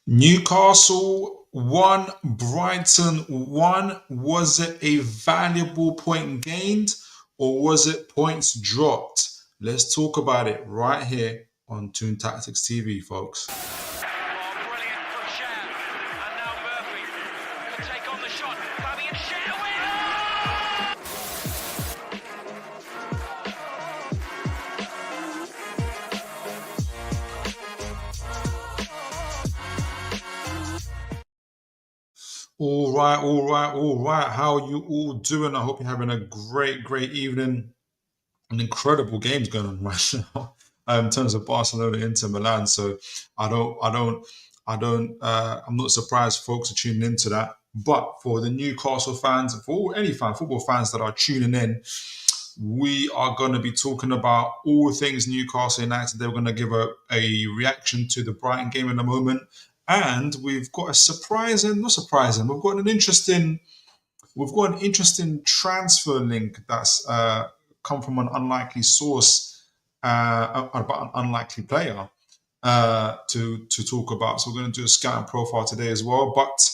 Newcastle 1, Brighton 1. Was it a valuable point gained or was it points dropped? Let's talk about it right here on Toon Tactics TV, folks. Brilliant from Sham. And now Murphy can take on the shot. Fabian Sham All right, all right, all right. How are you all doing? I hope you're having a great evening. An incredible games going on right now in terms of Barcelona Inter Milan. So I'm not surprised folks are tuning into that. But for the Newcastle fans, for any football fans that are tuning in, we are going to be talking about all things Newcastle United. They're going to give a reaction to the Brighton game in a moment. And we've got we've got an interesting transfer link that's come from an unlikely source about an unlikely player to talk about. So we're going to do a scouting profile today as well. But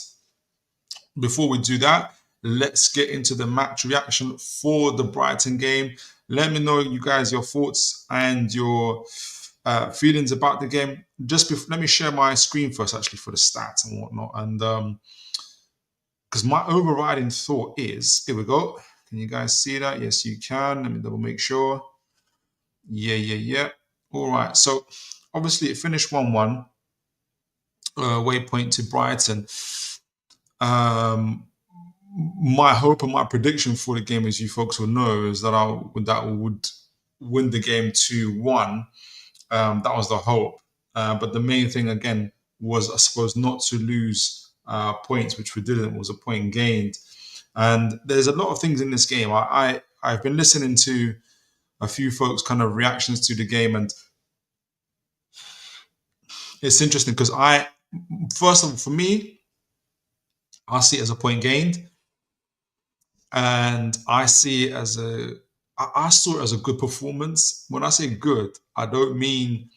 before we do that, let's get into the match reaction for the Brighton game. Let me know, you guys, your thoughts and your feelings about the game. Let me share my screen first, actually, for the stats and whatnot. And because my overriding thought is, here we go. Can you guys see that? Yes, you can. Let me double make sure. Yeah. All right. So obviously it finished 1-1. Waypoint to Brighton. My hope and my prediction for the game, as you folks will know, is that I would win the game 2-1. That was the hope. But the main thing, again, was, I suppose, not to lose points, which we didn't. It was a point gained. And there's a lot of things in this game. I've been listening to a few folks' kind of reactions to the game, and it's interesting because first of all, for me, I see it as a point gained, and I see it as I saw it as a good performance. When I say good, I don't mean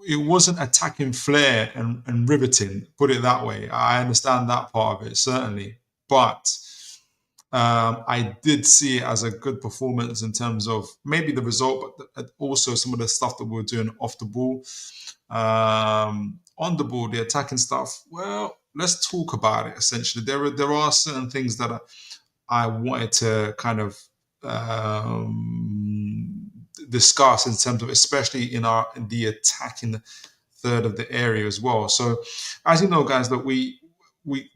it wasn't attacking flair and riveting, put it that way. I understand that part of it, certainly. But I did see it as a good performance in terms of maybe the result, but also some of the stuff that we were doing off the ball. On the ball, the attacking stuff, well, let's talk about it, essentially. There are certain things that I wanted to kind of discuss in terms of, especially in the attacking third of the area as well. So, as you know, guys, that we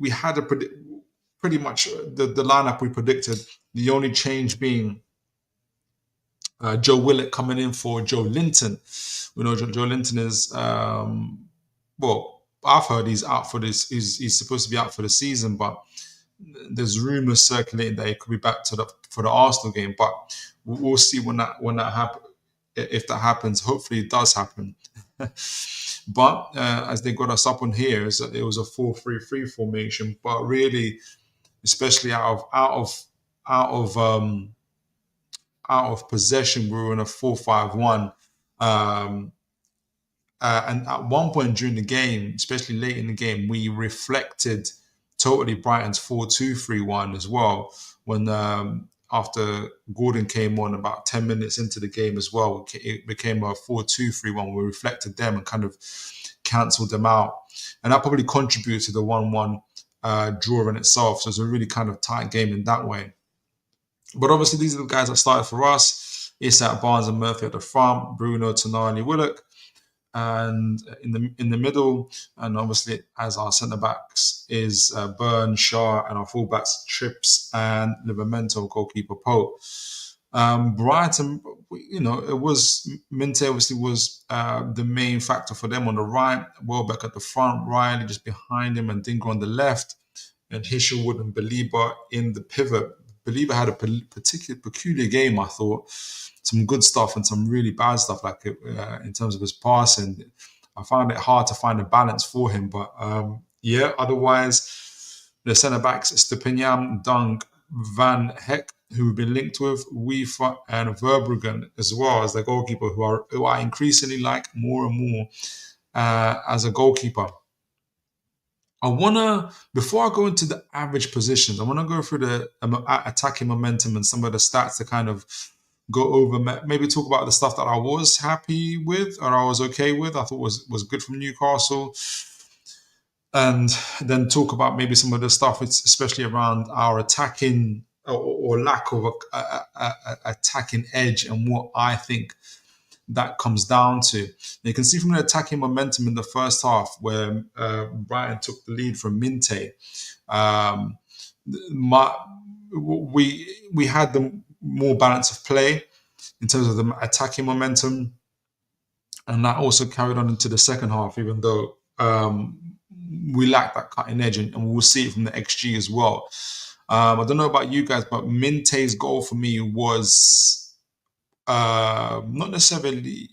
had pretty much the lineup we predicted. The only change being Joe Willett coming in for Joe Linton. We know Joe Linton is well, I've heard he's out for this. He's supposed to be out for the season, but there's rumors circulating that he could be back for the Arsenal game. But we'll see when that happens. If that happens, hopefully it does happen. But as they got us up on here, it was a 4-3-3 formation. But really, especially out of possession, we were in a 4-5-1. And at one point during the game, especially late in the game, we reflected totally Brighton's 4-2-3-1 as well. When after Gordon came on about 10 minutes into the game as well, it became a 4-2-3-1. We reflected them and kind of cancelled them out. And that probably contributed to the 1-1 draw in itself. So it's a really kind of tight game in that way. But obviously, these are the guys that started for us. Isak, Barnes and Murphy at the front, Bruno, Tonali, Willock. And in the middle, and obviously as our centre backs is Burn, Shaw, and our fullbacks Trips and Livramento, goalkeeper Pope. Brighton, it was Minte obviously was the main factor for them on the right, Welbeck at the front, Riley just behind him, and Dingo on the left, and Hishelwood and Baliba in the pivot. Baliba had a peculiar game, I thought. Some good stuff and some really bad stuff, like in terms of his passing. I found it hard to find a balance for him. But otherwise, the centre backs, Stepinian, Dunk, Van Heck, who we've been linked with, Weaver and Verbruggen as well as the goalkeeper, who I increasingly like more and more as a goalkeeper. I want to, before I go into the average positions, I want to go through the attacking momentum and some of the stats to kind of go over, maybe talk about the stuff that I was happy with or I was okay with, I thought was good from Newcastle. And then talk about maybe some of the stuff, especially around our attacking or lack of a attacking edge and what I think that comes down to. You can see from the attacking momentum in the first half where Brighton took the lead from Minte. We had the more balance of play in terms of the attacking momentum, and that also carried on into the second half, even though we lacked that cutting edge, and we'll see it from the XG as well. I don't know about you guys, but Minte's goal for me was not necessarily,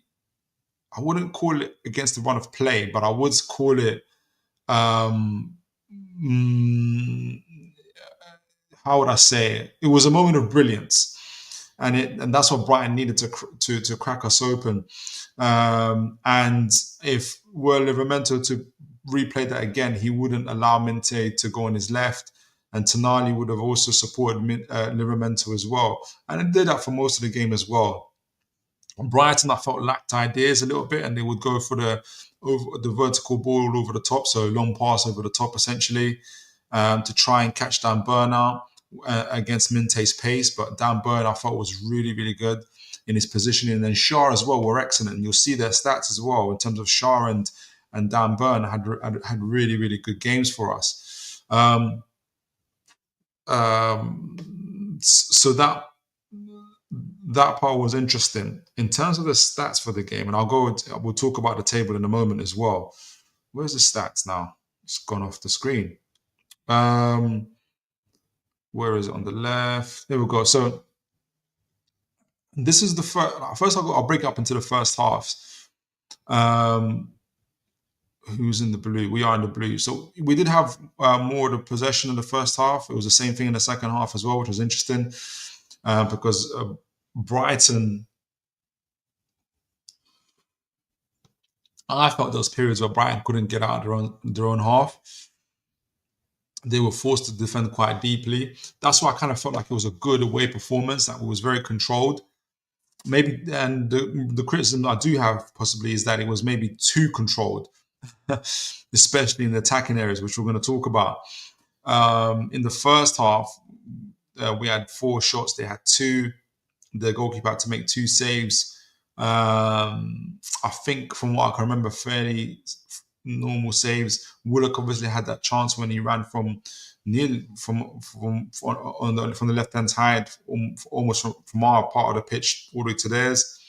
I wouldn't call it against the run of play, but I would call it, how would I say it? It was a moment of brilliance. And that's what Brighton needed to crack us open. And if were Livramento to replay that again, he wouldn't allow Minte to go on his left, and Tonali would have also supported Livramento as well, and it did that for most of the game as well. Brighton, I felt, lacked ideas a little bit, and they would go for the vertical ball over the top, so long pass over the top essentially, to try and catch Dan Burn against Minte's pace. But Dan Burn, I thought, was really, really good in his positioning, and then Shaw as well were excellent. And you'll see their stats as well in terms of Shaw and Dan Burn had really, really good games for us. So that part was interesting. In terms of the stats for the game, and we'll talk about the table in a moment as well. Where's the stats now? It's gone off the screen. Where is it? On the left. There we go. So this is the first I'll break it up into the first halves. Who's in the blue? We are in the blue. So we did have more of the possession in the first half. It was the same thing in the second half as well, which was interesting because Brighton, I felt those periods where Brighton couldn't get out of their own half. They were forced to defend quite deeply. That's why I kind of felt like it was a good away performance, that was very controlled. Maybe, and the criticism I do have possibly is that it was maybe too controlled, especially in the attacking areas, which we're going to talk about. In the first half, we had 4 shots. They had 2. The goalkeeper had to make 2 saves. I think from what I can remember, fairly normal saves. Willock obviously had that chance when he ran from the left hand side, almost from our part of the pitch all the way to theirs.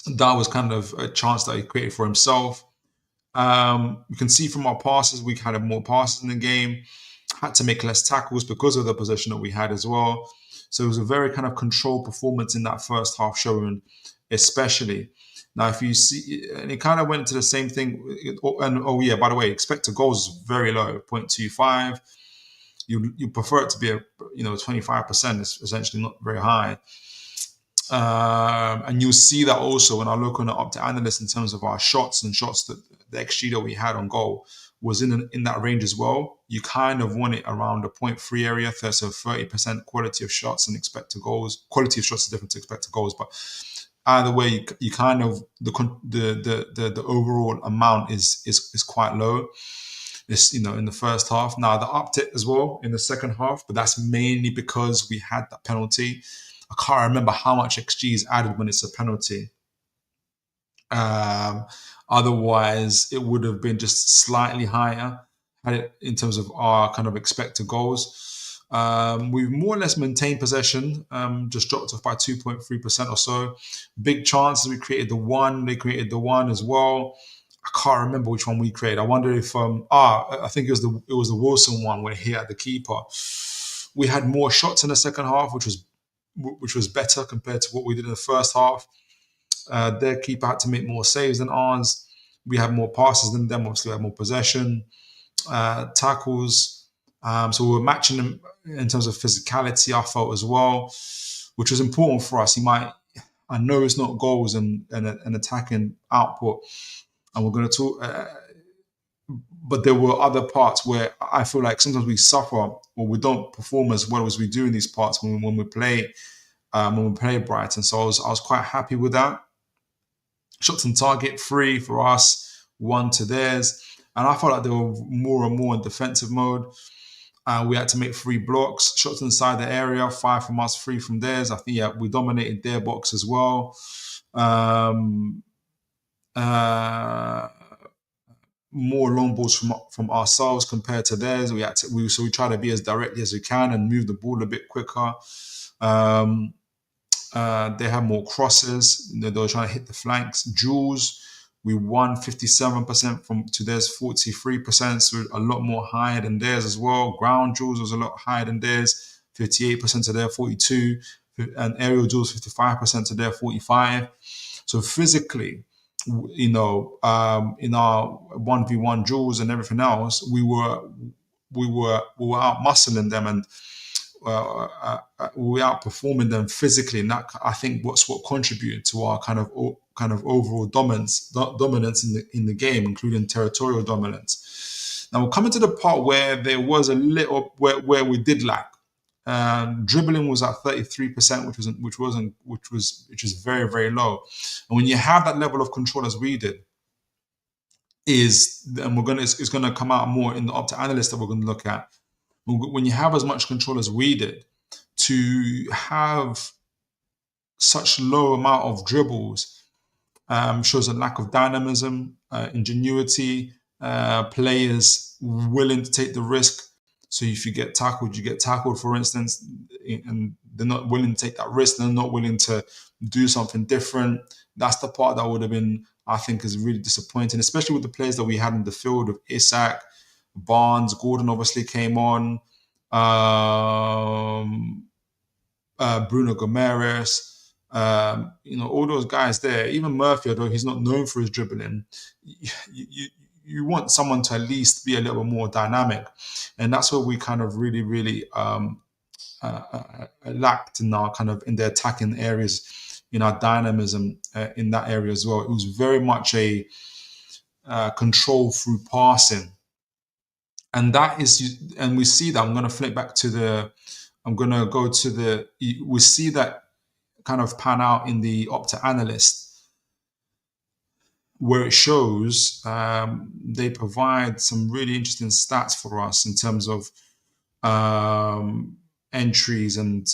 That was kind of a chance that he created for himself. You can see from our passes, we had more passes in the game. Had to make less tackles because of the possession that we had as well. So it was a very kind of controlled performance in that first half showing, especially. Now, if you see, and it kind of went into the same thing. And oh yeah, by the way, expected goals is very low, 0.25. You prefer it to be 25%. It's essentially not very high. And you'll see that also when I look on the Opta Analyst in terms of our shots that the XG that we had on goal was in that range as well. You kind of want it around the 0.3 area, so 30% quality of shots and expected goals. Quality of shots is different to expected goals, but either way, you kind of the overall amount is quite low. It's in the first half. Now the uptick as well in the second half, but that's mainly because we had that penalty. I can't remember how much XG is added when it's a penalty. Otherwise, it would have been just slightly higher in terms of our kind of expected goals. We've more or less maintained possession, just dropped off by 2.3% or so. Big chances, we created the one, they created the one as well. I can't remember which one we created. I wonder if I think it was the Wilson one where he had the keeper. We had more shots in the second half, which was better compared to what we did in the first half. Their keeper had to make more saves than ours. We had more passes than them. Obviously, we had more possession, tackles. So we were matching them in terms of physicality, I felt as well, which was important for us. I know it's not goals and attacking output, and we're going to talk. But there were other parts where I feel like sometimes we suffer or we don't perform as well as we do in these parts when we play Brighton. So I was quite happy with that. Shots on target, 3 for us, 1 to theirs, and I felt like they were more and more in defensive mode. We had to make 3 blocks, shots inside the area, 5 from us, 3 from theirs. I think we dominated their box as well. More long balls from ourselves compared to theirs. So we try to be as directly as we can and move the ball a bit quicker. They had more crosses. They were trying to hit the flanks. Duels, we won 57% to theirs 43%, so a lot more higher than theirs as well. Ground duels was a lot higher than theirs, 58% to their 42, and aerial duels 55% to their 45. So physically, in our 1v1 duels and everything else, we were out muscling them, and we outperforming them physically, and that I think what contributed to our kind of overall dominance in the game, including territorial dominance. Now we're coming to the part where there was a little where we did lack. Dribbling was at 33%, which is very, very low. And when you have that level of control as we did, it's going to come out more in the Opta analyst that we're going to look at. When you have as much control as we did, to have such low amount of dribbles shows a lack of dynamism, ingenuity, players willing to take the risk. So if you get tackled, you get tackled, for instance, and they're not willing to take that risk. They're not willing to do something different. That's the part that would have been, I think, is really disappointing, especially with the players that we had in the field of Isak, Barnes, Gordon obviously came on, Bruno Gomes, all those guys there. Even Murphy, although he's not known for his dribbling, you want someone to at least be a little more dynamic, and that's what we kind of really, really lacked in the attacking areas, in our dynamism in that area as well. It was very much a control through passing. And we see that. I'm going to flip back to we see that kind of pan out in the Opta analyst, where it shows they provide some really interesting stats for us in terms of entries and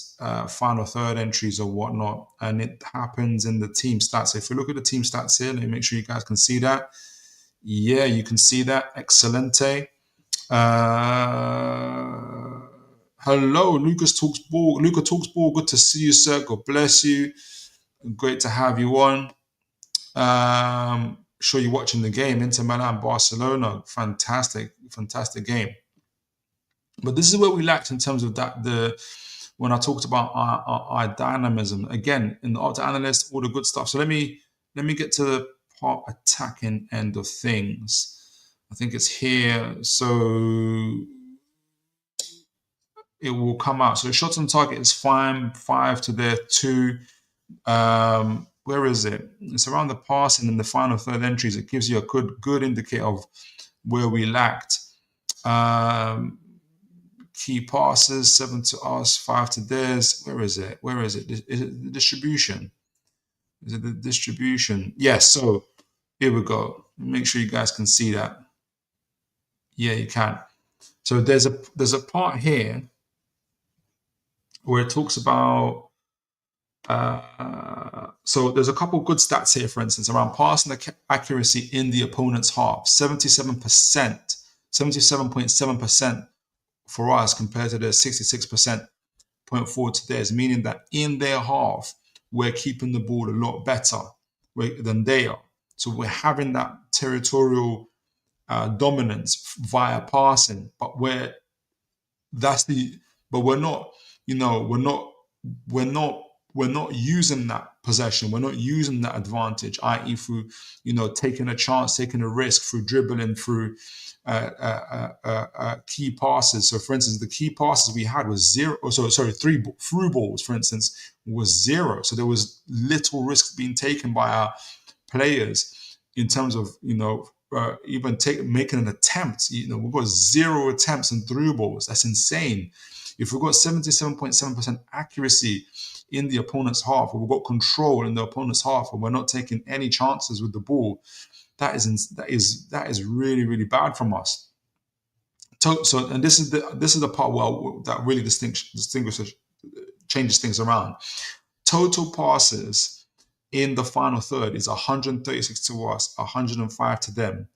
final third entries or whatnot. And it happens in the team stats. If you look at the team stats here, let me make sure you guys can see that. Yeah, you can see that. Excelente. Hello, Luca Talks Ball. Good to see you, sir. God bless you. Great to have you on. Sure you're watching the game. Inter Milan, Barcelona. Fantastic game. But this is what we lacked in terms of when I talked about our dynamism. Again, in the Opta analyst, all the good stuff. So let me get to the part attacking end of things. I think it's here. So it will come out. So shots on target is fine, 5 to their 2. Where is it? It's around the passing and the final third entries. It gives you a good indicator of where we lacked. Key passes, 7 to us, 5 to theirs. Where is it? Is it the distribution? Is it the distribution? Yes. So here we go. Make sure you guys can see that. Yeah, you can. So there's a part here where it talks about. So there's a couple good stats here, for instance, around passing accuracy in the opponent's half. 77.7% for us compared to the 66.4% to theirs, meaning that in their half, we're keeping the ball a lot better than they are. So we're having that territorial dominance via passing, but we're not using that possession. We're not using that advantage, i.e. through, taking a chance, taking a risk, through dribbling, through key passes. So, for instance, the key passes we had was zero. Three through balls, for instance, was zero. So there was little risk being taken by our players in terms of even making an attempt. We've got 0 attempts in through balls. That's insane. If we've got 77.7% accuracy in the opponent's half, or we've got control in the opponent's half, and we're not taking any chances with the ball, that is really, really bad from us. So, and this is the part that really distinguishes, changes things around. Total passes in the final third is 136 to us, 105 to them.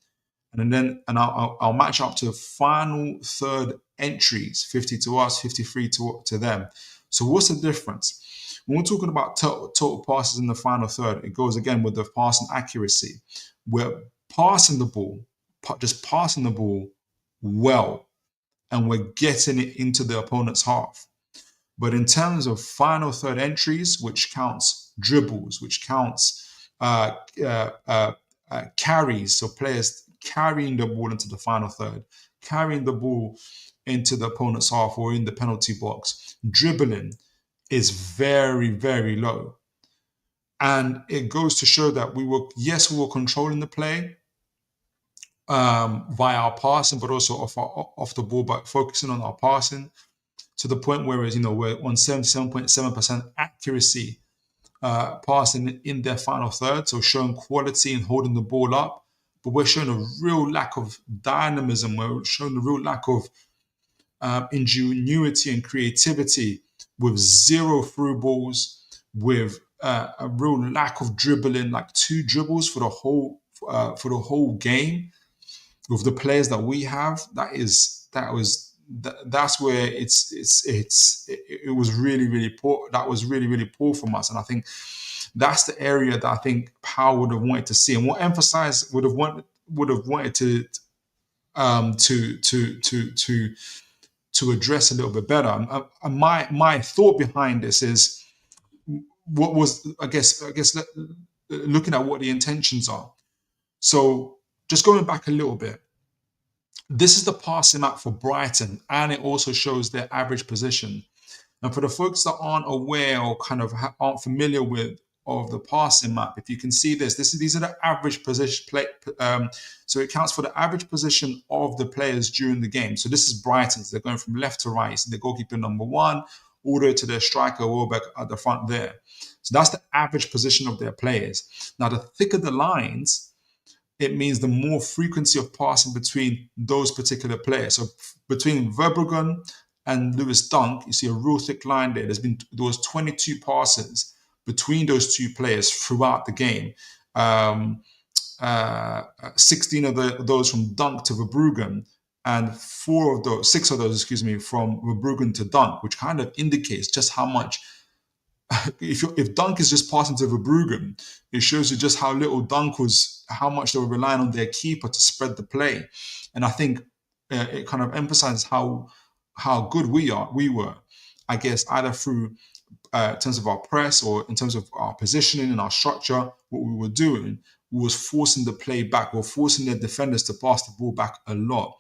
And I'll match up to final third entries, 50 to us, 53 to them. So what's the difference? When we're talking about total passes in the final third, it goes again with the passing accuracy. We're passing the ball, just passing the ball well, and we're getting it into the opponent's half. But in terms of final third entries, which counts dribbles, which counts carries, so players carrying the ball into the final third, carrying the ball into the opponent's half or in the penalty box, dribbling is very, very low. And it goes to show that we were controlling the play via our passing, but also off the ball, but focusing on our passing to the point where we're on 77.7% accuracy passing in their final third, so showing quality and holding the ball up. But we're showing a real lack of dynamism. We're showing a real lack of ingenuity and creativity, with 0 through balls, with a real lack of dribbling, like 2 dribbles for the whole game. With the players that we have, that's where it was really, really poor. That was really, really poor from us, and I think that's the area that I think Powell would have wanted to see, and what Emphasize would have wanted to address a little bit better. And my thought behind this is, what was I guess looking at what the intentions are. So just going back a little bit, this is the passing map for Brighton, and it also shows their average position. And for the folks that aren't aware or kind of aren't familiar with the passing map, if you can see these are the average position so it counts for the average position of the players during the game. So this is Brighton. So they're going from left to right. So the goalkeeper number 1 all the way to their striker Welbeck at the front there. So that's the average position of their players. Now, the thicker the lines, it means the more frequency of passing between those particular players. So between Verbruggen and Lewis Dunk, you see a real thick line there. There was 22 passes between those 2 players throughout the game. 16 of those from Dunk to Verbruggen, and 6 of those, from Verbruggen to Dunk, which kind of indicates just how much. If Dunk is just passing to Verbruggen, it shows you just how much they were relying on their keeper to spread the play. And I think it kind of emphasizes how good we were, I guess, either through in terms of our press or in terms of our positioning and our structure. What we were doing was forcing the play back. We were forcing their defenders to pass the ball back a lot.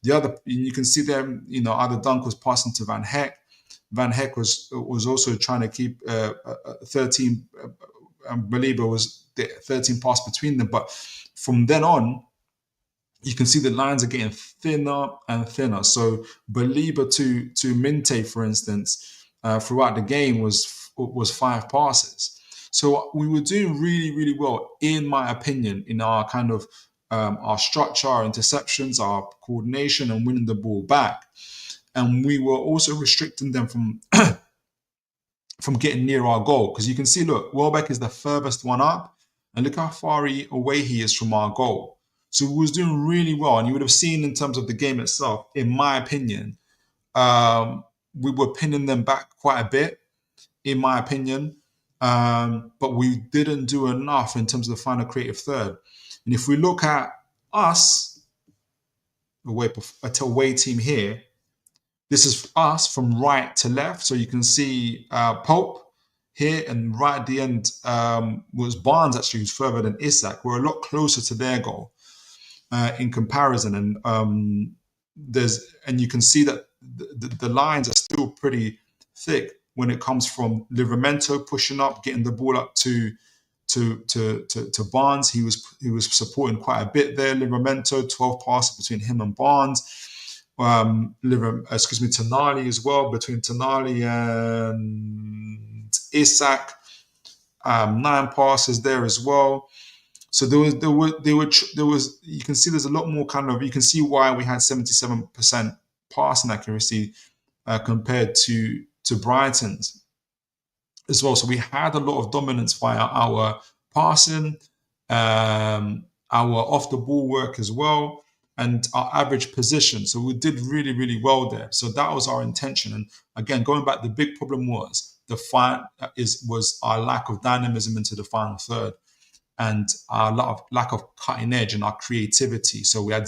You can see them, either Dunk was passing to Van Hecke. Van Hecke was also trying to keep 13. Baliba was 13 pass between them. But from then on, you can see the lines are getting thinner and thinner. So Baliba to Minte, for instance, throughout the game was 5 passes. So we were doing really, really well, in my opinion, in our kind of our structure, our interceptions, our coordination, and winning the ball back. And we were also restricting them from getting near our goal. Because you can see, look, Welbeck is the furthest one up, and look how far away he is from our goal. So we was doing really well. And you would have seen in terms of the game itself, in my opinion, we were pinning them back quite a bit, in my opinion. But we didn't do enough in terms of the final creative third. And if we look at us, the away team here, this is us from right to left. So you can see Pope here, and right at the end was Barnes, actually, who's further than Isak. We're a lot closer to their goal. in comparison, and you can see that the lines are still pretty thick when it comes from Livramento pushing up, getting the ball up to Barnes. He was supporting quite a bit there. Livramento, 12 passes between him and Barnes. Tonali as well, between Tonali and Isak. 9 passes there as well. So there was you can see there's a lot more you can see why we had 77% passing accuracy compared to Brighton's as well. So we had a lot of dominance via our passing, our off the ball work as well, and our average position. So we did really, really well there. So that was our intention. And again, going back, the big problem was our lack of dynamism into the final third, and our lack of cutting edge and our creativity. So we had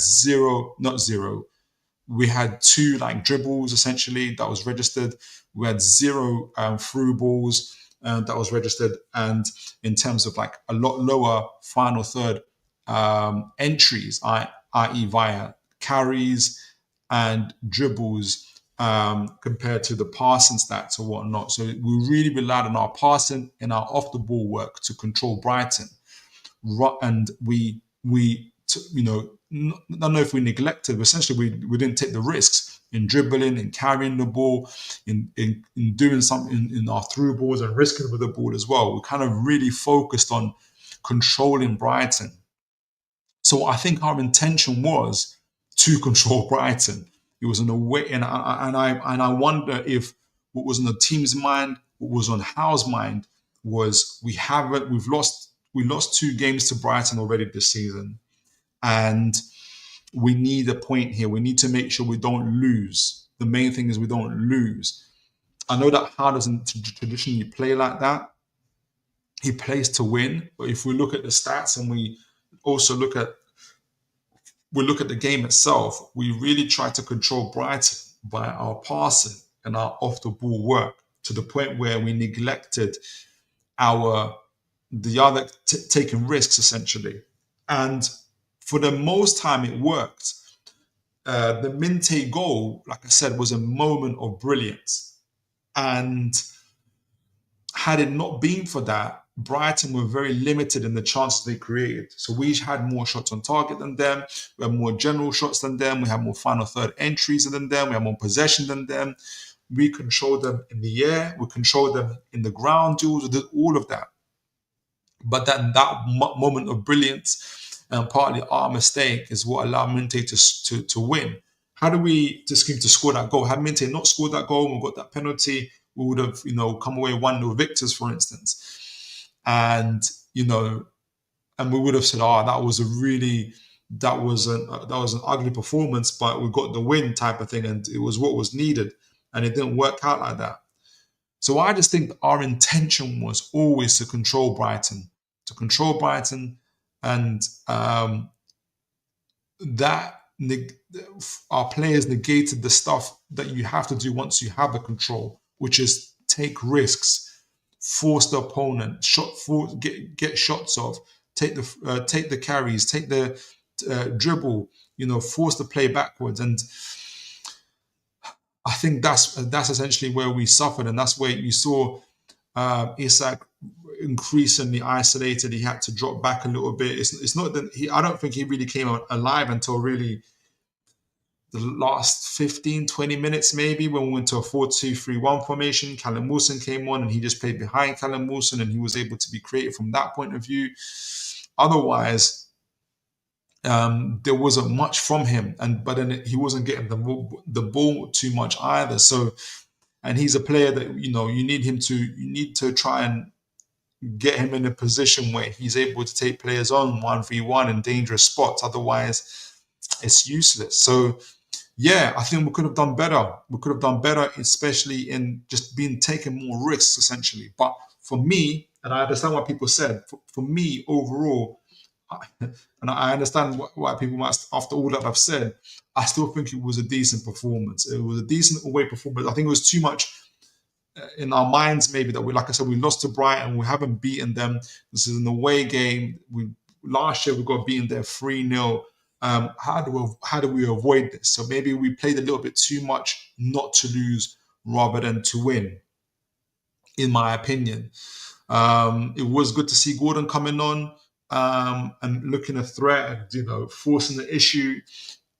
we had 2 dribbles essentially that was registered. We had 0 through balls that was registered, and in terms of a lot lower final third entries, i.e. via carries and dribbles, compared to the passing stats or whatnot. So we really relied on our passing and our off the ball work to control Brighton. And we I don't know if we neglected, but essentially we didn't take the risks in dribbling and carrying the ball, in doing something in our through balls and risking with the ball as well. We kind of really focused on controlling Brighton. So I think our intention was to control Brighton. It was in a way, and I wonder if what was on the team's mind, what was on Howe's mind, was we lost 2 games to Brighton already this season, and we need a point here. We need to make sure we don't lose. The main thing is we don't lose. I know that Howe doesn't traditionally play like that. He plays to win, but if we look at the stats and we also look at the game itself, we really try to control Brighton by our passing and our off the ball work, to the point where we neglected the other taking risks essentially. And for the most time it worked. The Minte goal, like I said, was a moment of brilliance. And had it not been for that, Brighton were very limited in the chances they created. So we had more shots on target than them. We had more general shots than them. We had more final third entries than them. We had more possession than them. We controlled them in the air. We controlled them in the ground duels. We did all of that. But that moment of brilliance, and partly our mistake, is what allowed Minte to win. How do we just keep to score that goal? Had Minte not scored that goal and we got that penalty, we would have, come away 1-0 victors, for instance. And, and we would have said, that was an ugly performance, but we got the win type of thing, and it was what was needed, and it didn't work out like that. So I just think our intention was always to control Brighton, and our players negated the stuff that you have to do once you have the control, which is take risks, force the opponent, get shots off, take the carries, take the dribble, force the play backwards. And I think that's essentially where we suffered, and that's where you saw Isak increasingly isolated. He had to drop back a little bit. It's not that I don't think he really came alive until really the last 15, 20 minutes maybe, when we went to a 4-2-3-1 formation. Callum Wilson came on and he just played behind Callum Wilson, and he was able to be creative from that point of view. Otherwise, there wasn't much from him, but then he wasn't getting the ball too much either. So, and he's a player that you need to try and get him in a position where he's able to take players on 1v1 in dangerous spots. Otherwise, it's useless. So, yeah, I think we could have done better. We could have done better, especially in just taking more risks, essentially. But for me, and I understand what people said, for me overall, and I understand why people might, after all that I've said, I still think it was a decent performance. It was a decent away performance. I think it was too much in our minds, maybe, that like I said, we lost to Brighton. We haven't beaten them. This is an away game. Last year we got beaten there 3-0 How do we avoid this? So maybe we played a little bit too much not to lose rather than to win, in my opinion. It was good to see Gordon coming on and looking a threat, forcing the issue.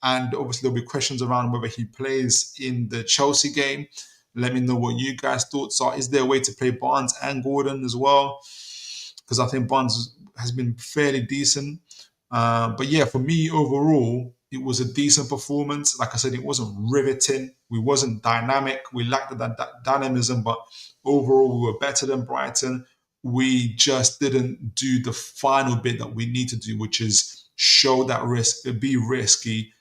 And obviously, there'll be questions around whether he plays in the Chelsea game. Let me know what you guys' thoughts are. Is there a way to play Barnes and Gordon as well? Because I think Barnes has been fairly decent. But yeah, for me overall, it was a decent performance. Like I said, it wasn't riveting. We wasn't dynamic. We lacked that dynamism, but overall, we were better than Brighton. We just didn't do the final bit that we need to do, which is show that risk, be risky,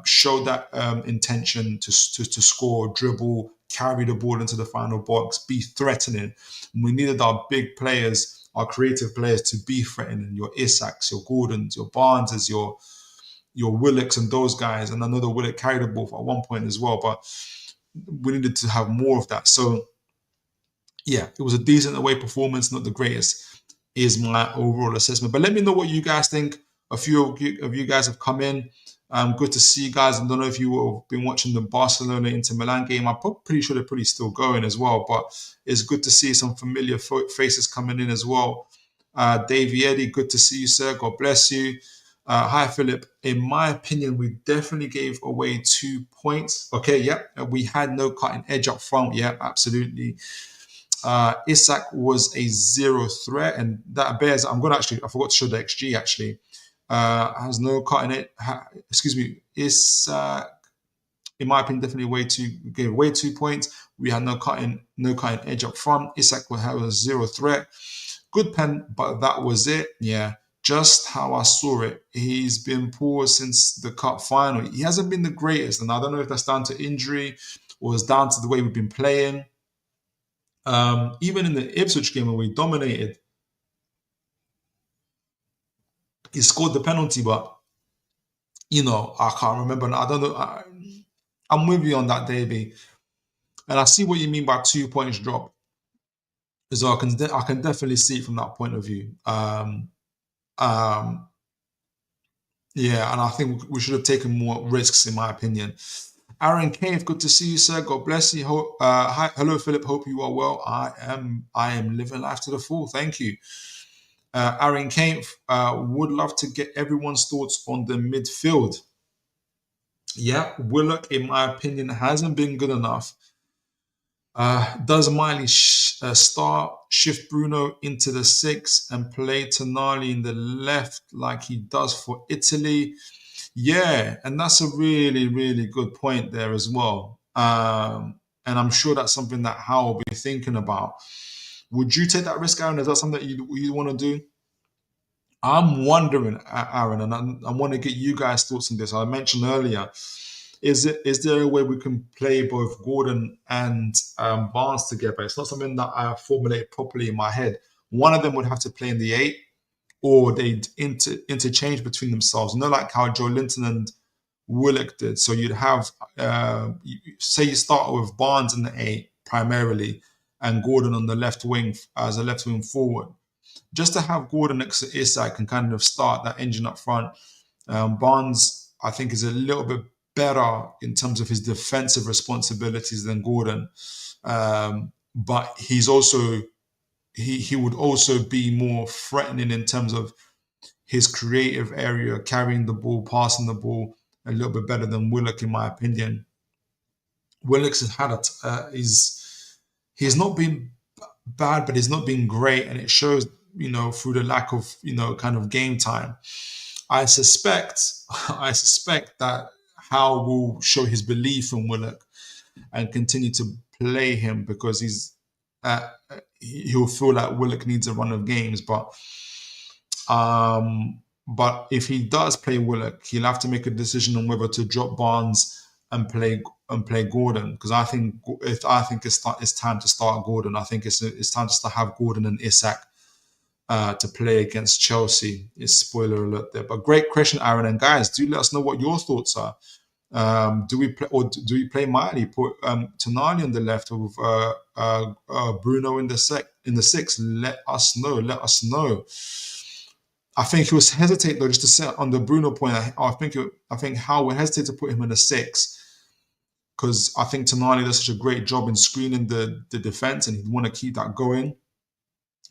show that intention to score, dribble, carry the ball into the final box, be threatening. We needed our big players, our creative players, to be threatening. Your Isaks, your Gordons, your Barneses, your Willocks, and those guys. And I know the Willock carried the ball at one point as well, but we needed to have more of that. So yeah, it was a decent away performance, not the greatest, is my overall assessment. But let me know what you guys think. A few of you guys have come in. Good to see you guys. I don't know if you have been watching the Barcelona Inter Milan game. I'm pretty sure they're pretty still going as well. But it's good to see some familiar faces coming in as well. Davey Eddie, good to see you, sir. God bless you. Hi, Philip. In my opinion, we definitely gave away 2 points. Okay, yep. We had no cutting edge up front. Yeah, absolutely. Isak was a zero threat, and that bears. I forgot to show the XG actually. Has no cutting it. Isak, in my opinion, definitely gave away 2 points. We had no cutting edge up front. Isak will have a zero threat. Good pen, but that was it. Yeah, just how I saw it. He's been poor since the cup final. He hasn't been the greatest, and I don't know if that's down to injury or it's down to the way we've been playing. Even in the Ipswich game when we dominated, he scored the penalty, but I can't remember. I don't know. I'm with you on that, Davey, and I see what you mean by 2 points drop. So I can definitely see it from that point of view. Yeah, and I think we should have taken more risks, in my opinion. Aaron Cave, good to see you, sir. God bless you. Hello, Philip. Hope you are well. I am living life to the full. Thank you. Aaron Cave, would love to get everyone's thoughts on the midfield. Yeah, Willock, in my opinion, hasn't been good enough. Does Miley start, shift Bruno into the 6 and play Tonali in the left like he does for Italy? Yeah, and that's a really, really good point there as well. And I'm sure that's something that Hal will be thinking about. Would you take that risk, Aaron? Is that something that you want to do? I'm wondering, Aaron, and I want to get you guys' thoughts on this. I mentioned earlier, is there a way we can play both Gordon and Barnes together? It's not something that I formulate properly in my head. One of them would have to play in the 8, or they'd interchange between themselves. Like how Joe Linton and Willock did. So you'd have, say you start with Barnes in the 8 primarily, and Gordon on the left wing as a left wing forward. Just to have Gordon next to Isak and kind of start that engine up front. Barnes, I think, is a little bit better in terms of his defensive responsibilities than Gordon. But he's also, he would also be more threatening in terms of his creative area, carrying the ball, passing the ball a little bit better than Willock, in my opinion. Willock's had he's not been bad, but he's not been great, and it shows, through the lack of, kind of game time. I suspect that Howe will show his belief in Willock and continue to play him because he'll feel like Willock needs a run of games. But if he does play Willock, he'll have to make a decision on whether to drop Barnes and play Gordon, because I think it's time to start Gordon. I think it's time to have Gordon and Isak to play against Chelsea. It's spoiler alert there, but great question, Aaron. And guys, do let us know what your thoughts are. Do we play Miley, put Tonali on the left with Bruno in the 6? Let us know. I think he was hesitate though, just to set on the Bruno point. I think Howe would hesitate to put him in a 6 because I think Tonali does such a great job in screening the defense, and he'd want to keep that going.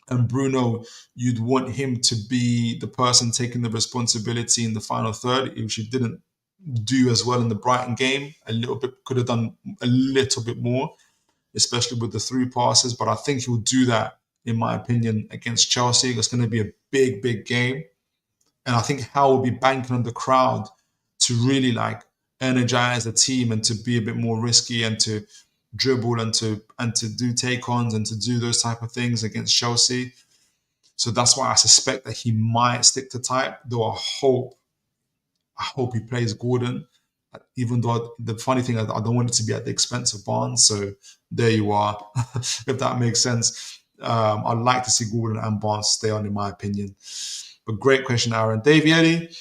And Bruno, you'd want him to be the person taking the responsibility in the final third, which he didn't do as well in the Brighton game. A little bit, could have done a little bit more, especially with the through passes. But I think he'll do that, in my opinion, against Chelsea. It's going to be a big, big game. And I think Howe will be banking on the crowd to really like energize the team and to be a bit more risky and to dribble and to do take-ons and to do those type of things against Chelsea. So that's why I suspect that he might stick to type, though I hope he plays Gordon, even though the funny thing, I don't want it to be at the expense of Barnes. So there you are, if that makes sense. I'd like to see Gordon and Barnes stay on, in my opinion. But great question, Aaron. Dave Yeti,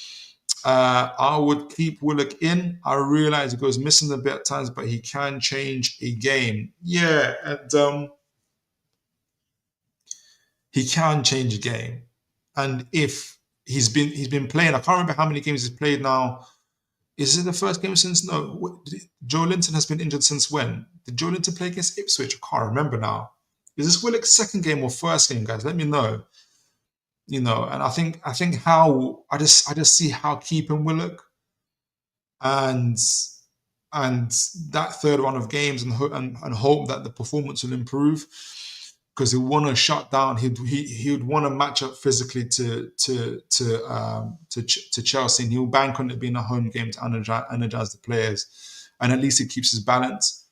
I would keep Willock in. I realize he goes missing a bit at times, but he can change a game. Yeah, and he can change a game. And if he's been playing, I can't remember how many games he's played now. Is it the first game since? No, Joe Linton has been injured since when? Did Joe Linton play against Ipswich? I can't remember now. Is this Willock's second game or first game, guys? Let me know. You know, and I think how I just see how keeping Willock and that third run of games and hope that the performance will improve, because he'll want to shut down. He'd want to match up physically to Chelsea, and he'll bank on it being a home game to energize the players, and at least he keeps his balance.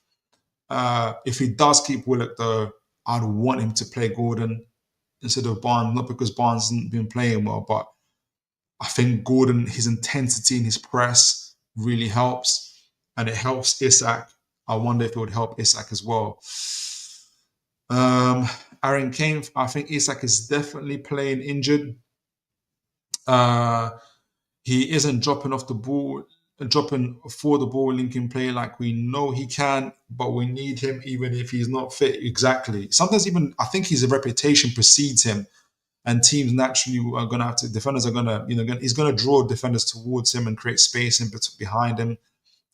If he does keep Willock though, I'd want him to play Gordon instead of Barnes, not because Barnes hasn't been playing well, but I think Gordon, his intensity in his press really helps, and it helps Isak. I wonder if it would help Isak as well. Aaron Kane, I think Isak is definitely playing injured. He isn't dropping off the ball, dropping for the ball linking play like we know he can, but we need him even if he's not fit. Exactly. Sometimes even I think his reputation precedes him, and teams naturally are going to have to, defenders are going to, he's going to draw defenders towards him and create space in behind him,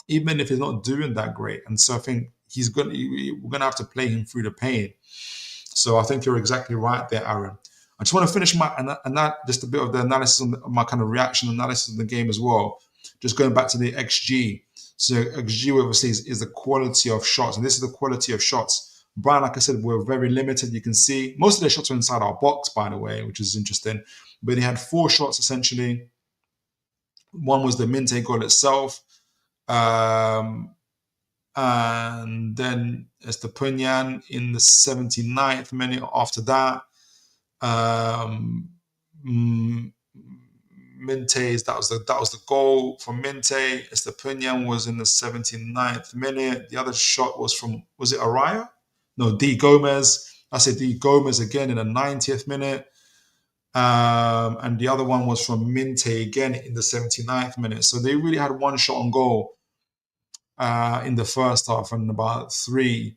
even if he's not doing that great. And so I think we're going to have to play him through the pain. So I think you're exactly right there, Aaron. I just want to finish just a bit of the analysis on my kind of reaction analysis of the game as well. Just going back to the XG. So XG obviously is the quality of shots, and this is the quality of shots. Brighton, like I said, were very limited. You can see most of their shots were inside our box, by the way, which is interesting. But they had 4 shots essentially. One was the Minte goal itself. And then Estepunian in the 79th minute. After that, Minte's that was the goal from Minte. Estepunian was in the 79th minute. The other shot was it Araya? No, D Gomez. I said D Gomez again in the 90th minute. And the other one was from Minte again in the 79th minute. So they really had one shot on goal in the first half and about 3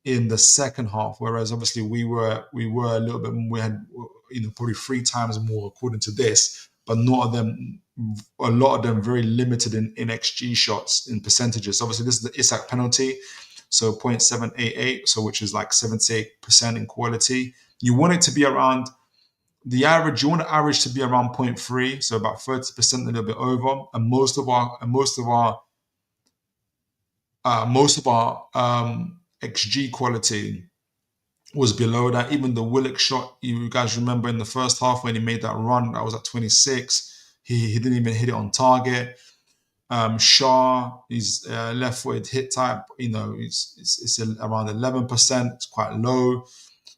in the second half. Whereas obviously we were a little bit, we had probably 3 times more according to this, but a lot of them very limited in XG shots in percentages. Obviously this is the Isak penalty, so 0.788, so which is like 78% in quality. You want it to be around the average. You want the average to be around 0.3, so about 30%, a little bit over. And most of our XG quality was below that. Even the Willock shot, you guys remember in the first half when he made that run, that was at 26. He didn't even hit it on target. Shaw, his left-footed hit type, it's around 11%. It's quite low.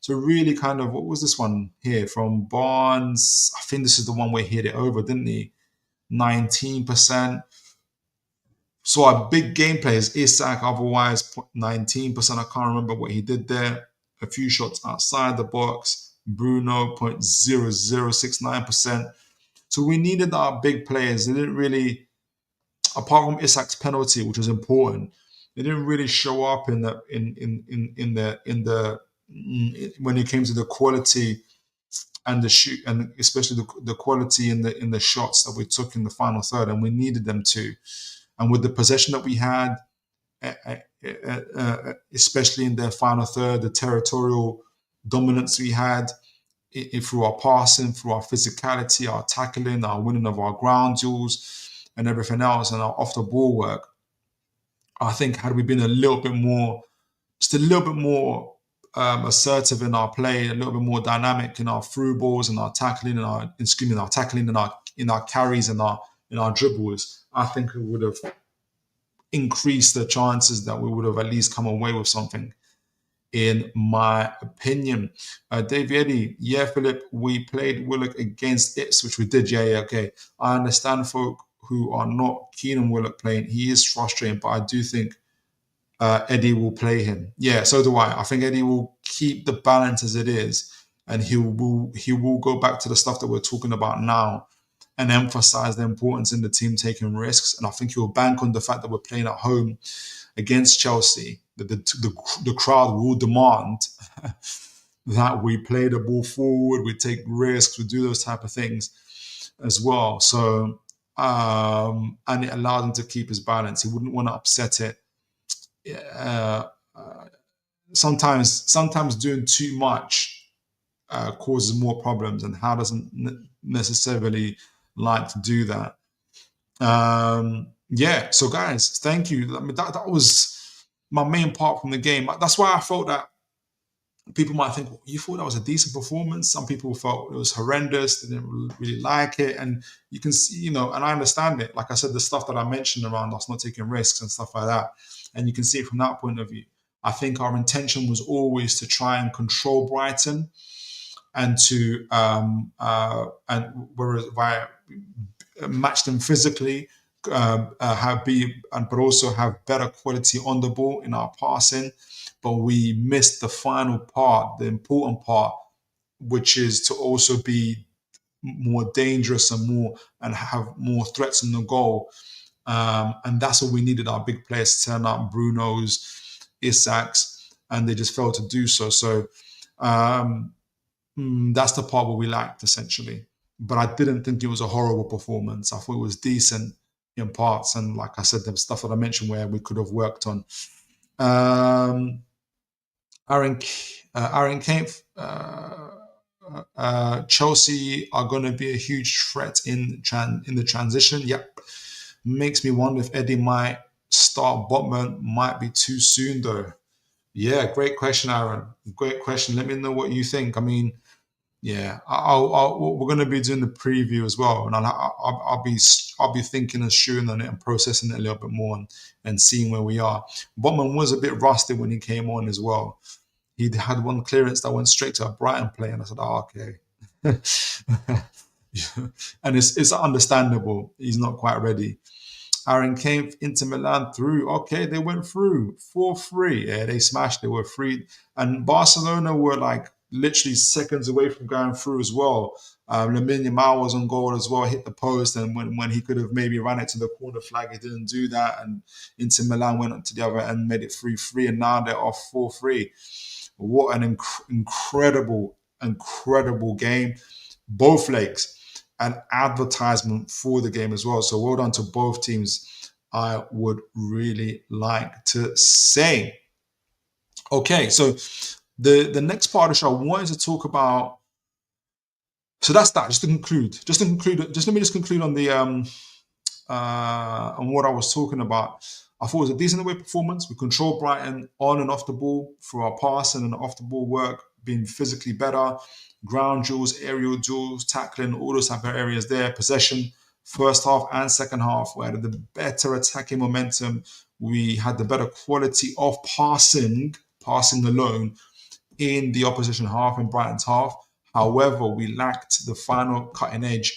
So really kind of, what was this one here from Barnes? I think this is the one where he hit it over, didn't he? 19%. So our big game players, Isak, otherwise 19%. I can't remember what he did there. A few shots outside the box. Bruno, 0.0069%. So we needed our big players. They didn't really, apart from Isak's penalty, which was important, they didn't really show up when it came to the quality and the shoot, and especially the quality in the shots that we took in the final third, and we needed them to. And with the possession that we had, especially in their final third, the territorial dominance we had through our passing, through our physicality, our tackling, our winning of our ground duels, and everything else, and our off the ball work. I think had we been a little bit more, just a little bit more assertive in our play, a little bit more dynamic in our through balls and our tackling and our in our carries and our dribbles, I think it would have increased the chances that we would have at least come away with something, in my opinion. Dave Eddy, yeah, Philip, we played Willock against Ipswich. We did, yeah, okay. I understand folk who are not keen on Willock playing. He is frustrating, but I do think Eddie will play him. Yeah, so do I. I think Eddie will keep the balance as it is, and he will go back to the stuff that we're talking about now and emphasize the importance in the team taking risks. And I think he'll bank on the fact that we're playing at home against Chelsea, that the crowd will demand that we play the ball forward, we take risks, we do those type of things as well. So, and it allowed him to keep his balance. He wouldn't want to upset it. Sometimes doing too much causes more problems, and Howe doesn't necessarily like to do that. Yeah, so guys, thank you. I mean, that was my main part from the game. That's why I felt that people might think, well, you thought that was a decent performance. Some people felt it was horrendous. They didn't really like it. And you can see, and I understand it. Like I said, the stuff that I mentioned around us not taking risks and stuff like that. And you can see it from that point of view. I think our intention was always to try and control Brighton and to match them physically, but also have better quality on the ball in our passing. But we missed the final part, the important part, which is to also be more dangerous and have more threats in the goal. And that's what we needed, our big players to turn up, Bruno's, Isak's, and they just failed to do so. So that's the part where we lacked, essentially. But I didn't think it was a horrible performance. I thought it was decent in parts. And like I said, the stuff that I mentioned where we could have worked on. Aaron Kemp, Chelsea are going to be a huge threat in the transition. Yep. Makes me wonder if Eddie might start Botman. Might be too soon, though. Yeah, great question, Aaron. Great question. Let me know what you think. I mean, yeah, we're going to be doing the preview as well, and I'll be thinking and chewing on it and processing it a little bit more and seeing where we are. Botman was a bit rusty when he came on as well. He had one clearance that went straight to a Brighton play, and I said, "Oh, okay." And it's understandable. He's not quite ready. Aaron came into Milan through. Okay, they went through 4-3. Yeah, they smashed. They were free, and Barcelona were like literally seconds away from going through as well. Lamine Yamal was on goal as well, hit the post, and when he could have maybe ran it to the corner flag, he didn't do that. And Inter Milan went up to the other end, made it 3-3, and now they're off 4-3. What an incredible game. Both legs. An advertisement for the game as well. So well done to both teams, I would really like to say. Okay, so the next part of the show I wanted to talk about. So that's that. Just let me conclude on the on what I was talking about. I thought it was a decent away performance. We controlled Brighton on and off the ball through our passing and off the ball work, being physically better. Ground duels, aerial duels, tackling, all those type of areas there. Possession, first half and second half, we had the better attacking momentum. We had the better quality of passing alone in the opposition half, in Brighton's half. However, we lacked the final cutting edge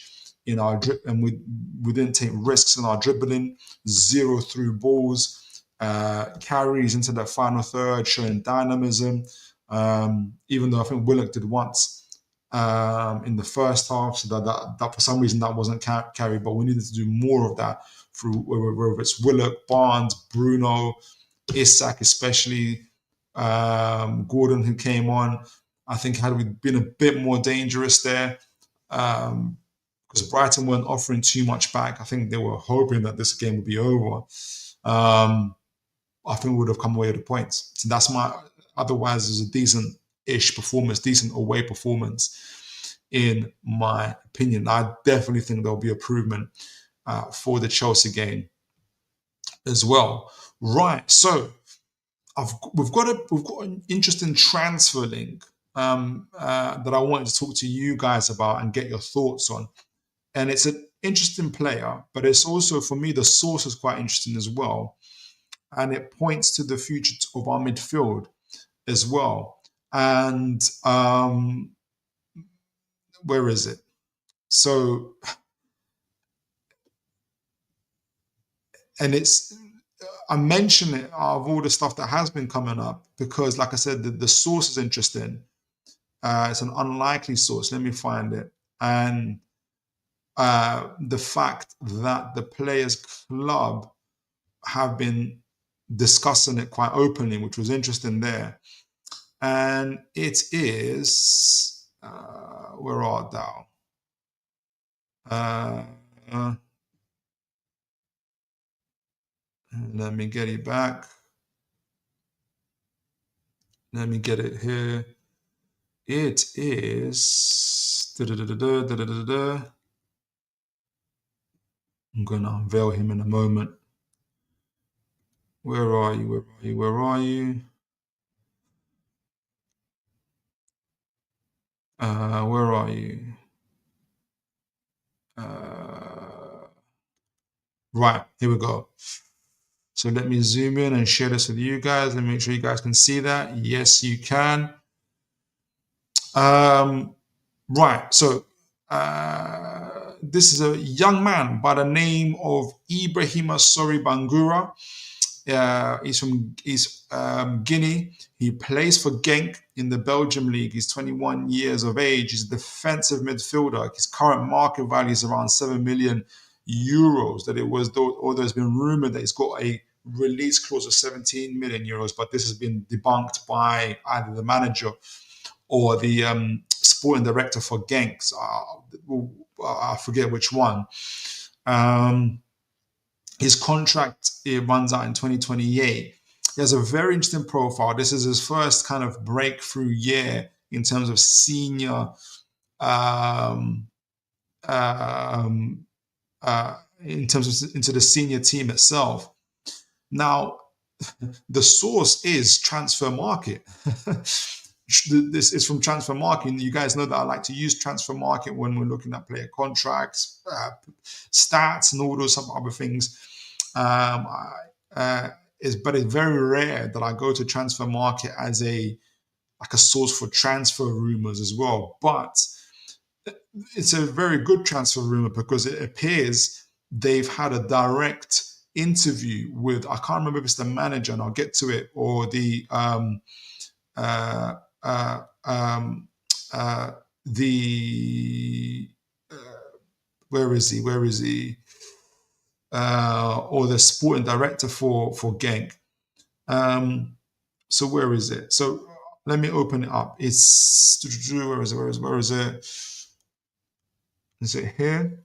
in our drip, and we didn't take risks in our dribbling. 0 through balls, carries into that final third, showing dynamism. Even though I think Willock did once in the first half, so that for some reason that wasn't carried, but we needed to do more of that through whether it's Willock, Barnes, Bruno, Isak, especially Gordon, who came on. I think had we been a bit more dangerous there, because Brighton weren't offering too much back. I think they were hoping that this game would be over. I think we would have come away with the points. So that's otherwise it's a decent-ish performance, decent away performance, in my opinion. I definitely think there'll be improvement for the Chelsea game as well. Right, so we've got an interesting transfer link that I wanted to talk to you guys about and get your thoughts on. And it's an interesting player, but it's also, for me, the source is quite interesting as well. And it points to the future of our midfield as well. And where is it? So, and I mention it of all the stuff that has been coming up because, like I said, the source is interesting. It's an unlikely source. Let me find it. And the fact that the Players Club have been discussing it quite openly, which was interesting there. And it is, where art thou? Let me get it back. Let me get it here. It is. I'm going to unveil him in a moment. Where are you? Where are you? Where are you? Where are you? Right, here we go. So let me zoom in and share this with you guys. Let me make sure you guys can see that. Yes, you can. Right, so this is a young man by the name of Ibrahima Sory Bangoura. He's from Guinea. He plays for Genk in the Belgium league. He's 21 years of age. He's a defensive midfielder. His current market value is around 7 million euros. That it was, although there's been rumored that he's got a release clause of 17 million euros, but this has been debunked by either the manager or the sporting director for Genk. I forget which one. His contract runs out in 2028. He has a very interesting profile. This is his first kind of breakthrough year in terms of senior, into the senior team itself. Now, the source is Transfer Market. This is from Transfer Market. You guys know that I like to use Transfer Market when we're looking at player contracts, stats, and all those some other things. But it's very rare that I go to Transfer Market as a source for transfer rumors as well. But it's a very good transfer rumor because it appears they've had a direct interview with, I can't remember if it's the manager, and I'll get to it, or the where is he? Or the sporting director for Genk. So where is it? So let me open it up. It's where is it? Is it here?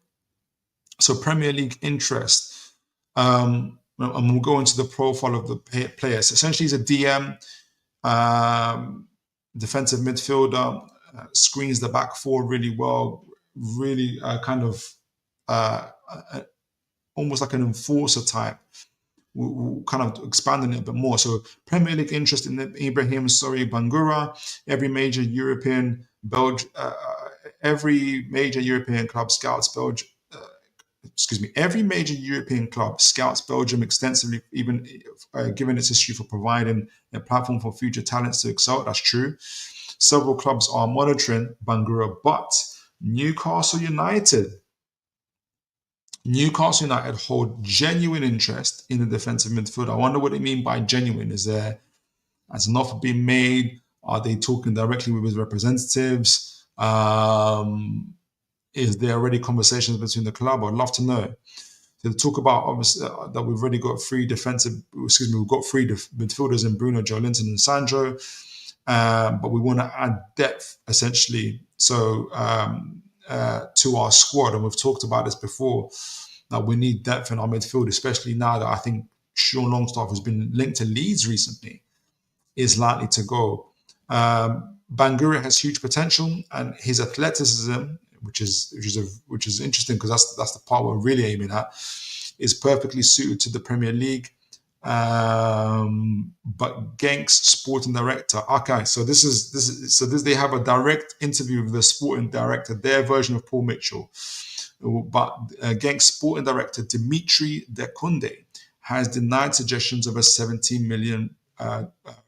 So Premier League interest. And we'll go into the profile of the players. Essentially, he's a DM, defensive midfielder, screens the back four really well, really kind of almost like an enforcer type. We'll kind of expand on it a bit more. So Premier League interest in Ibrahima Sory Bangoura. Every major European club scouts Belgium. Every major European club scouts Belgium extensively, even given its history for providing a platform for future talents to excel. That's true. Several clubs are monitoring Bangoura, but Newcastle United hold genuine interest in the defensive midfield. I wonder what they mean by genuine. Has an offer been made? Are they talking directly with his representatives? Is there already conversations between the club? I'd love to know. To talk about, obviously, that we've already got three midfielders in Bruno, Joe Linton, and Sandro. but we want to add depth essentially. So to our squad, and we've talked about this before, that we need depth in our midfield, especially now that I think Sean Longstaff has been linked to Leeds recently, is likely to go. Bangoura has huge potential, and his athleticism, which is interesting because that's the part we're really aiming at, is perfectly suited to the Premier League. But Genk's sporting director. Okay, so they have a direct interview with the sporting director, their version of Paul Mitchell. But Genk's sporting director Dimitri Dekunde has denied suggestions of a 17 million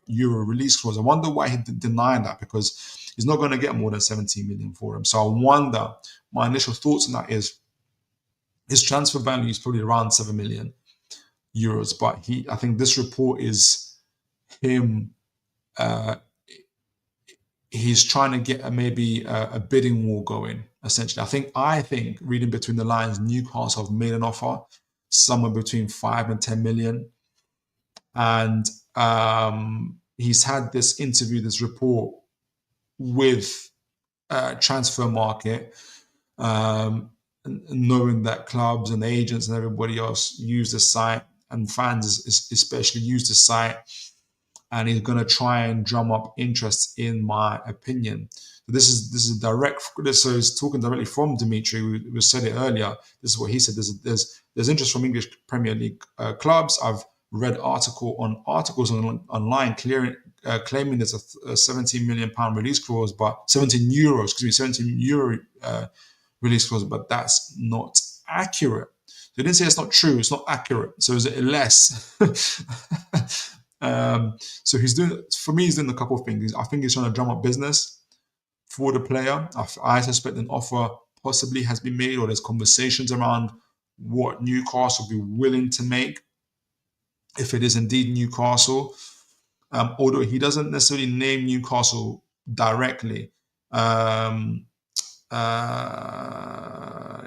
euro release clause. I wonder why he denied that, because he's not going to get more than 17 million for him. So I wonder. My initial thoughts on that is his transfer value is probably around 7 million euros, but I think this report is him. He's trying to get maybe a bidding war going. Essentially, I think reading between the lines, Newcastle have made an offer somewhere between 5 and 10 million, and he's had this interview, this report with Transfer Market, knowing that clubs and agents and everybody else use the site, and fans especially use the site, and he's going to try and drum up interest, in my opinion. This is direct. So he's talking directly from Dimitri. We said it earlier. This is what he said. There's interest from English Premier League clubs. I've read articles online claiming there's a 17 million pound release clause, but 17 euro release clause, but that's not accurate. They didn't say it's not true. It's not accurate. So is it less? So he's doing a couple of things. I think he's trying to drum up business for the player. I suspect an offer possibly has been made, or there's conversations around what Newcastle will be willing to make, if it is indeed Newcastle. Although he doesn't necessarily name Newcastle directly.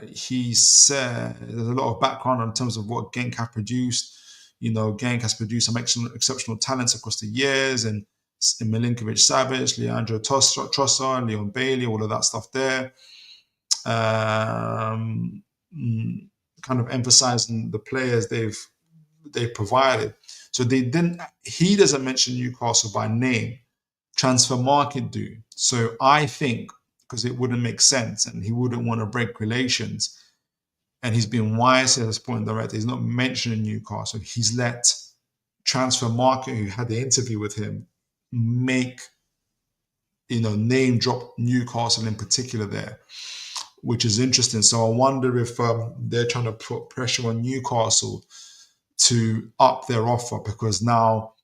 He said there's a lot of background in terms of what Genk have produced. Genk has produced some exceptional talents across the years, and Milinkovic-Savic, Leandro Trossard, Leon Bailey, all of that stuff there. Kind of emphasizing the players they've provided. So he doesn't mention Newcastle by name. Transfer Market do. So I think, because it wouldn't make sense and he wouldn't want to break relations, and he's been wise at this point director, he's not mentioning Newcastle. He's let Transfer Market, who had the interview with him, name drop Newcastle in particular there, which is interesting. So I wonder if they're trying to put pressure on Newcastle to up their offer, because now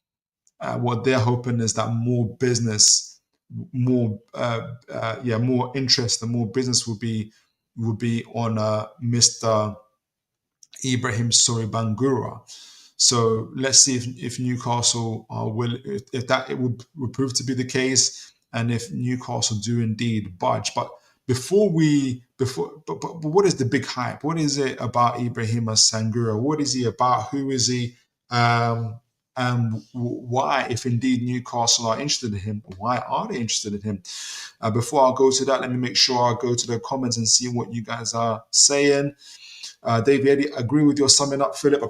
what they're hoping is that more business, more interest and more business will be on Mr. Ibrahima Sory Bangoura. So let's see if Newcastle will, if that it would prove to be the case, and if Newcastle do indeed budge. But what is the big hype? What is it about Ibrahima Bangoura? What is he about? Who is he? And why, if indeed Newcastle are interested in him, why are they interested in him? Before I go to that, let me make sure I go to the comments and see what you guys are saying. Dave, Eddie, agree with your summing up, Philip.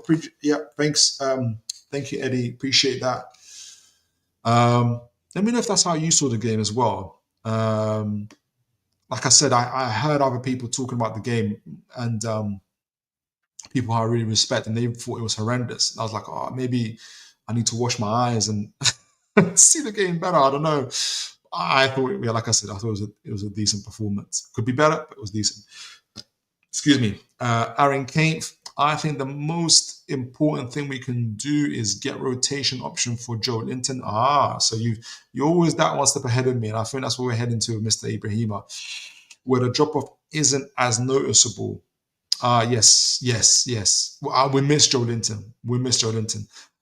Thanks. Thank you, Eddie. Appreciate that. Let me know if that's how you saw the game as well. Like I said, I heard other people talking about the game, and people I really respect, and they thought it was horrendous. And I was like, maybe I need to wash my eyes and see the game better. I don't know. I thought, like I said, I thought it was a decent performance. Could be better, but it was decent. Excuse me. Aaron Kane, I think the most important thing we can do is get rotation option for Joe Linton. So you're always that one step ahead of me, and I think that's what we're heading to with Mr. Ibrahima, where the drop-off isn't as noticeable. Yes. Well, we miss Joe Linton.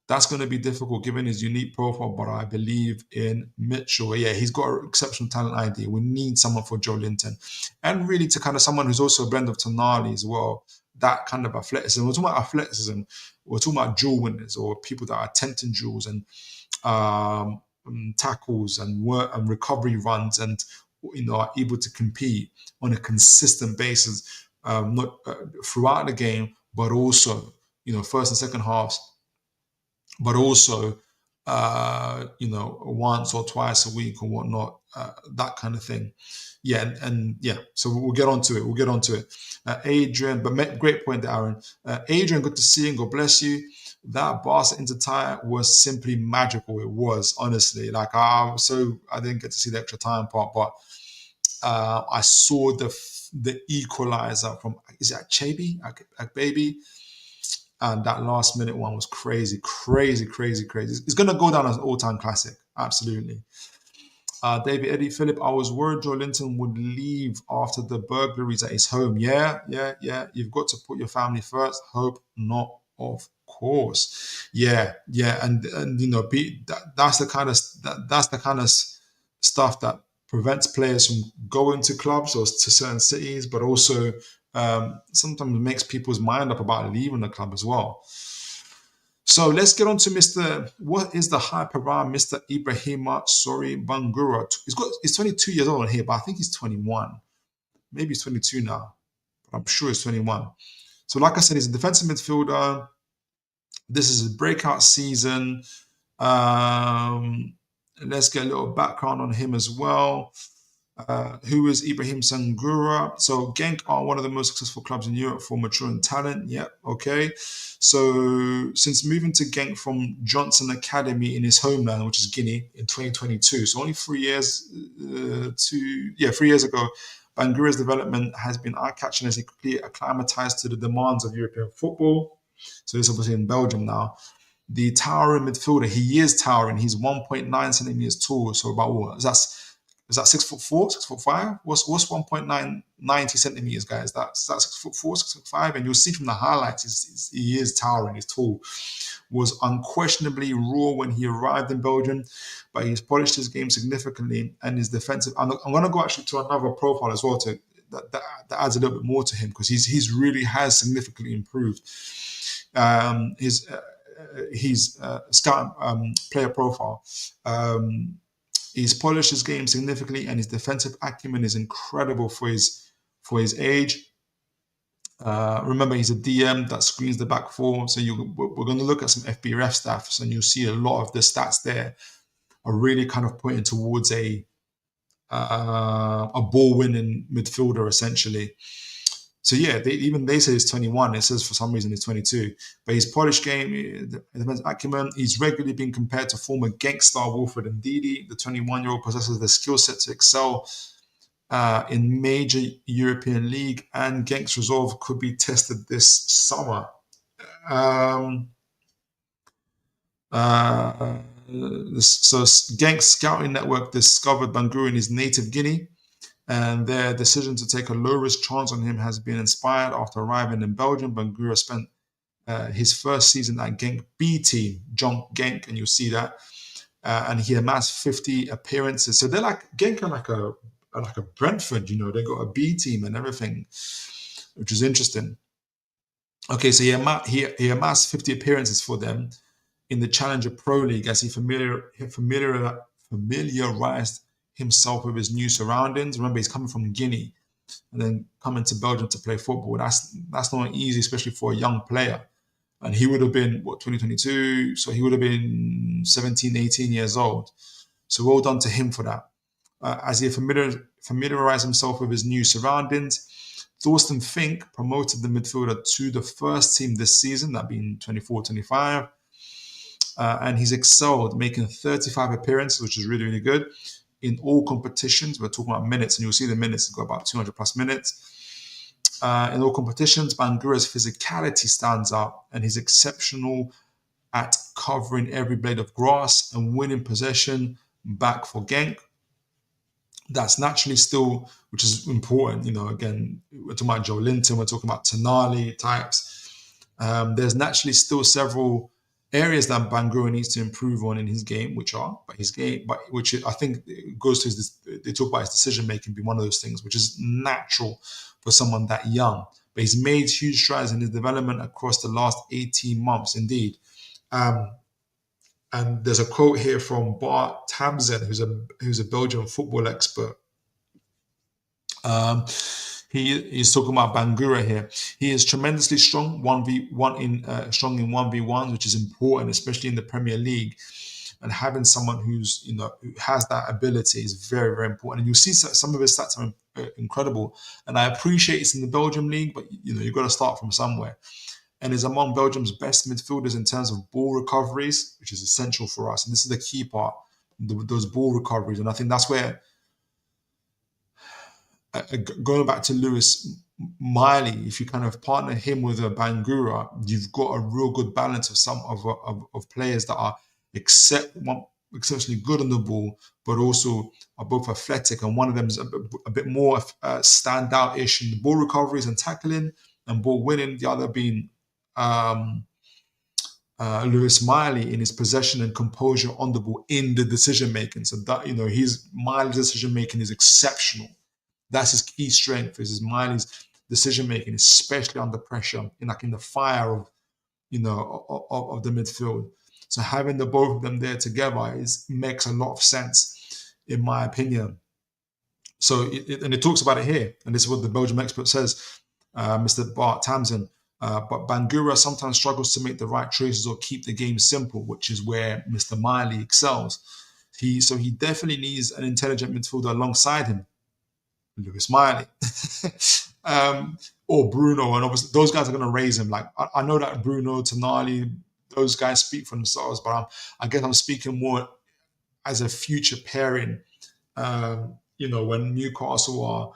That's going to be difficult given his unique profile, but I believe in Mitchell. Yeah, he's got an exceptional talent ID. We need someone for Joe Linton. And really to kind of someone who's also a blend of Tonali as well. That kind of athleticism. We're talking about athleticism. We're talking about duel winners or people that are attempting duels. And tackles and work and recovery runs, and are able to compete on a consistent basis, not throughout the game, but also first and second halves, but also once or twice a week or whatnot, that kind of thing. Yeah, and yeah, so we'll get onto it. Adrian, but great point there, Aaron. Adrian, good to see you. God bless you. That Barca Inter tie was simply magical. It was, honestly. Like, I didn't get to see the extra time part, but I saw the equalizer from, is it Akbaby? And that last minute one was crazy. It's going to go down as an all-time classic. Absolutely. David Eddie Philip, I was worried Joe Linton would leave after the burglaries at his home. Yeah. You've got to put your family first. Hope not, of course. Yeah. And that's the kind of stuff that prevents players from going to clubs or to certain cities, but also sometimes makes people's mind up about leaving the club as well. So let's get on to what is the hype around Mr. Ibrahima Sory Bangoura? He's 22 years old here, but I think he's 21. Maybe he's 22 now, but I'm sure he's 21. So like I said, he's a defensive midfielder. This is his breakout season. Let's get a little background on him as well. Who is Ibrahim Bangoura? So Genk are one of the most successful clubs in Europe for maturing talent. Yep, okay. So since moving to Genk from Johnson Academy in his homeland, which is Guinea, in 2022, so only 3 years 3 years ago, Bangoura's development has been eye-catching as he quickly acclimatized to the demands of European football. So this is obviously in Belgium now. The towering midfielder, he is towering. He's 1.9 centimeters tall. So about what? Is that 6'4", 6'5"? What's 1.90 centimeters, guys? That's 6'4", 6'5", and you'll see from the highlights, he is towering. He's tall. Was unquestionably raw when he arrived in Belgium, but he's polished his game significantly and his defensive. I'm going to go actually to another profile as well that adds a little bit more to him, because he's really has significantly improved. His scout player profile. He's polished his game significantly, and his defensive acumen is incredible for his age. Remember, he's a DM that screens the back four. So we're going to look at some FBref stats, and you'll see a lot of the stats there are really kind of pointing towards a ball-winning midfielder, essentially. So yeah, they say he's 21. It says for some reason he's 22. But his polished game, defensive acumen, he's regularly been compared to former Genk star Wilfred Ndidi. The 21-year-old possesses the skill set to excel in major European league, and Genk's resolve could be tested this summer. So Genk's scouting network discovered Bangoura in his native Guinea, and their decision to take a low-risk chance on him has been inspired. After arriving in Belgium, Bangoura spent his first season at Genk B team, Genk, and you'll see that. And he amassed 50 appearances. So they're like Genk are like a Brentford, they got a B team and everything, which is interesting. Okay, so he amassed 50 appearances for them in the Challenger Pro League as he familiarized himself with his new surroundings. Remember, he's coming from Guinea and then coming to Belgium to play football. That's not easy, especially for a young player. And he would have been, 2022? So he would have been 17, 18 years old. So well done to him for that. As he familiarized himself with his new surroundings, Thorsten Fink promoted the midfielder to the first team this season, that being 24-25. And he's excelled, making 35 appearances, which is really, really good, in all competitions. We're talking about minutes, and you'll see the minutes. He's got about 200 plus minutes. In all competitions, Bangoura's physicality stands out, and he's exceptional at covering every blade of grass and winning possession back for Genk. That's naturally still, which is important, again, we're talking about Joe Linton, we're talking about Tonali types. There's naturally still several areas that Bangoura needs to improve on in his game, which I think goes to they talk about his decision making being one of those things, which is natural for someone that young. But he's made huge strides in his development across the last 18 months, indeed. And there's a quote here from Bart Tamzen, who's a Belgian football expert. He's talking about Bangoura here. He is tremendously strong, 1v1 strong in 1v1s, which is important, especially in the Premier League. And having someone who has that ability is very, very important. And you'll see some of his stats are incredible. And I appreciate it's in the Belgium league, but you've got to start from somewhere. And is among Belgium's best midfielders in terms of ball recoveries, which is essential for us. And this is the key part, those ball recoveries. And I think that's where, going back to Lewis Miley, if you kind of partner him with a Bangoura, you've got a real good balance of some of players that are exceptionally good on the ball, but also are both athletic. And one of them is a bit more standout-ish in the ball recoveries and tackling and ball winning. The other being Lewis Miley in his possession and composure on the ball in the decision making. So that Miley's decision making is exceptional. That's his key strength. Is Miley's decision making, especially under pressure, in the fire of of the midfield. So having the both of them there together makes a lot of sense, in my opinion. So it talks about it here, and this is what the Belgium expert says, Mr. Bart Tamzen. But Bangoura sometimes struggles to make the right choices or keep the game simple, which is where Mr. Miley excels. He definitely needs an intelligent midfielder alongside him, Lewis Miley, or Bruno, and obviously those guys are going to raise him. Like I know that Bruno, Tonali, those guys speak for themselves, but I guess I'm speaking more as a future pairing. When Newcastle are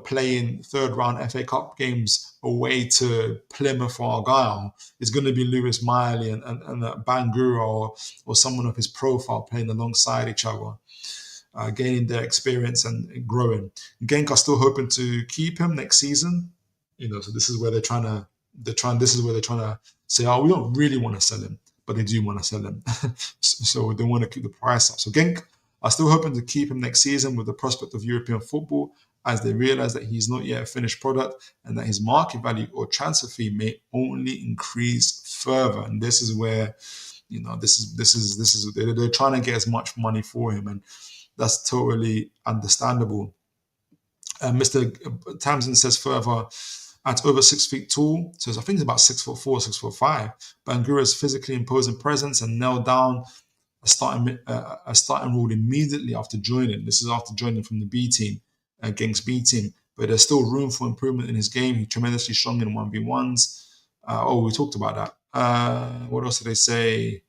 playing third round FA Cup games away to Plymouth or Argyle, it's going to be Lewis Miley and Bangoura or someone of his profile playing alongside each other, gaining their experience and growing. Genk are still hoping to keep him next season. So this is where they're trying to say, oh, we don't really want to sell him, but they do want to sell him. So they want to keep the price up. So Genk are still hoping to keep him next season with the prospect of European football, as they realize that he's not yet a finished product and that his market value or transfer fee may only increase further. And this is where, they're trying to get as much money for him, and that's totally understandable. Mr. Tamzen says further, at over 6 feet tall, so I think it's about 6'4", 6'5", Bangoura's physically imposing presence and nailed down a starting role immediately after joining. This is after joining from the B team, Genk's B team. But there's still room for improvement in his game. He's tremendously strong in 1v1s. We talked about that. What else did they say?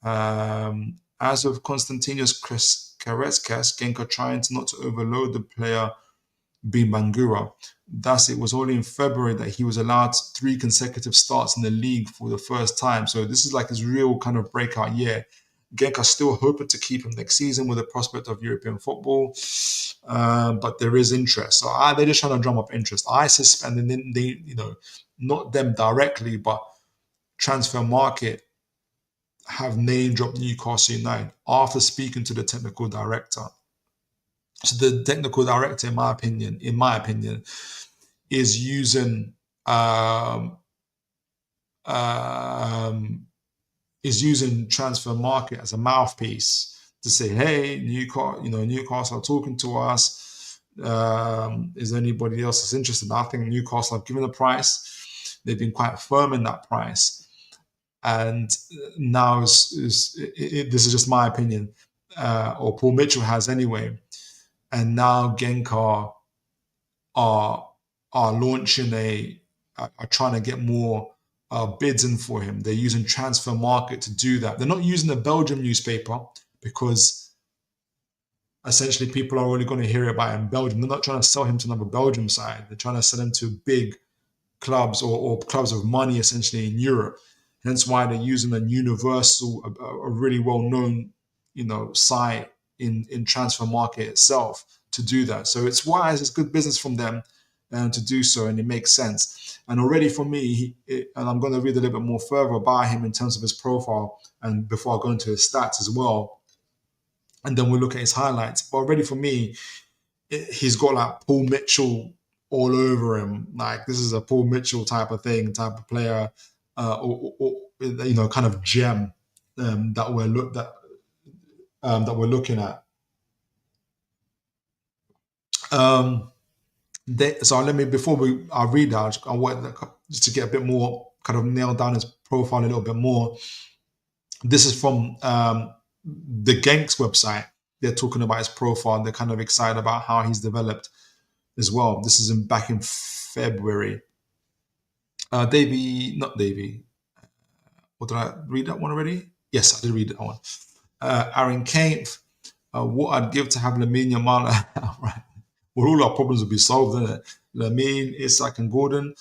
As with Konstantinos Kareskas, Genk are trying not to overload the player being Bangoura. Thus, it was only in February that he was allowed 3 consecutive starts in the league for the first time. So this is like his real kind of breakout year. Genk are still hoping to keep him next season with the prospect of European football, but there is interest. So they're just trying to drum up interest. I suspect, and then they, not them directly, but Transfer Market have name dropped Newcastle United after speaking to the technical director. So the technical director, in my opinion, is using Transfer Market as a mouthpiece to say, "Hey, Newcastle are talking to us. Is anybody else that's interested?" I think Newcastle have given a price. They've been quite firm in that price, and now this is just my opinion, or Paul Mitchell has anyway. And now Genk are launching are trying to get more bids in for him. They're using Transfer Market to do that. They're not using the Belgium newspaper because essentially people are only going to hear about him in Belgium. They're not trying to sell him to another Belgium side. They're trying to sell him to big clubs or clubs of money essentially in Europe. Hence why they're using a universal, a really well-known, site in Transfer Market itself to do that. So it's wise, it's good business from them to do so, and it makes sense. And already for me, and I'm going to read a little bit more further about him in terms of his profile, and before I go into his stats as well, and then we'll look at his highlights. But already for me, he's got like Paul Mitchell all over him. Like this is a Paul Mitchell type of player, kind of gem. that we're looking at. So let me, before I read that, I want just to get a bit more kind of nail down his profile a little bit more. This is from the Genks website. They're talking about his profile. They're kind of excited about how he's developed as well. This is back in February. Not Davey. Or did I read that one already? Yes, I did read that one. Aaron Kampf. What I'd give to have Lamine Yamal. Right. Well, all our problems would be solved, isn't it? Lamine, Isak, and Gordon.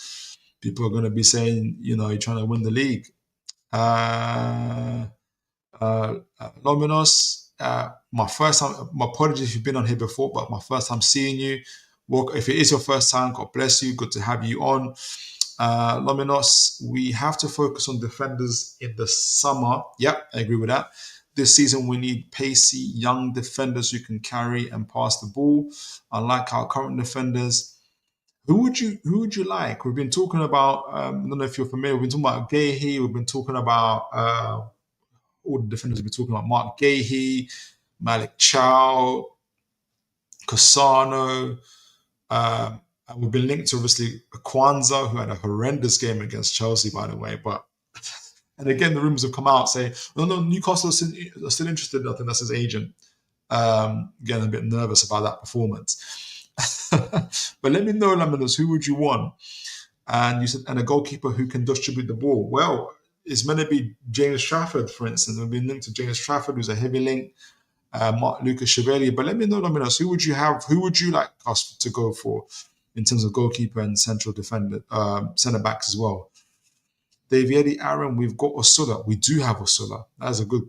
People are going to be saying, you're trying to win the league. Lominos, my first time, my apologies if you've been on here before, but my first time seeing you. Well, if it is your first time, God bless you. Good to have you on. Lominos, we have to focus on defenders in the summer. Yep, I agree with that. This season, we need pacey, young defenders who can carry and pass the ball. Unlike our current defenders, who would you like? We've been talking about. I don't know if you're familiar. We've been talking about Gahey. We've been talking about all the defenders. We've been talking about Mark Gahey, Malik Chow, Cassano. And we've been linked to obviously Kwanzaa, who had a horrendous game against Chelsea, by the way. And again, the rumors have come out saying, no, Newcastle are still interested. I think that's his agent. Getting a bit nervous about that performance. But let me know, Laminos, who would you want? And you said, and a goalkeeper who can distribute the ball. Well, it's meant to be James Trafford, for instance. We've been linked to James Trafford, who's a heavy link. Lucas Chevalier. But let me know, Laminos, who would you have? Who would you like us to go for in terms of goalkeeper and central defender, centre backs as well? David Aaron, we've got Osula. We do have Osula. That's a good.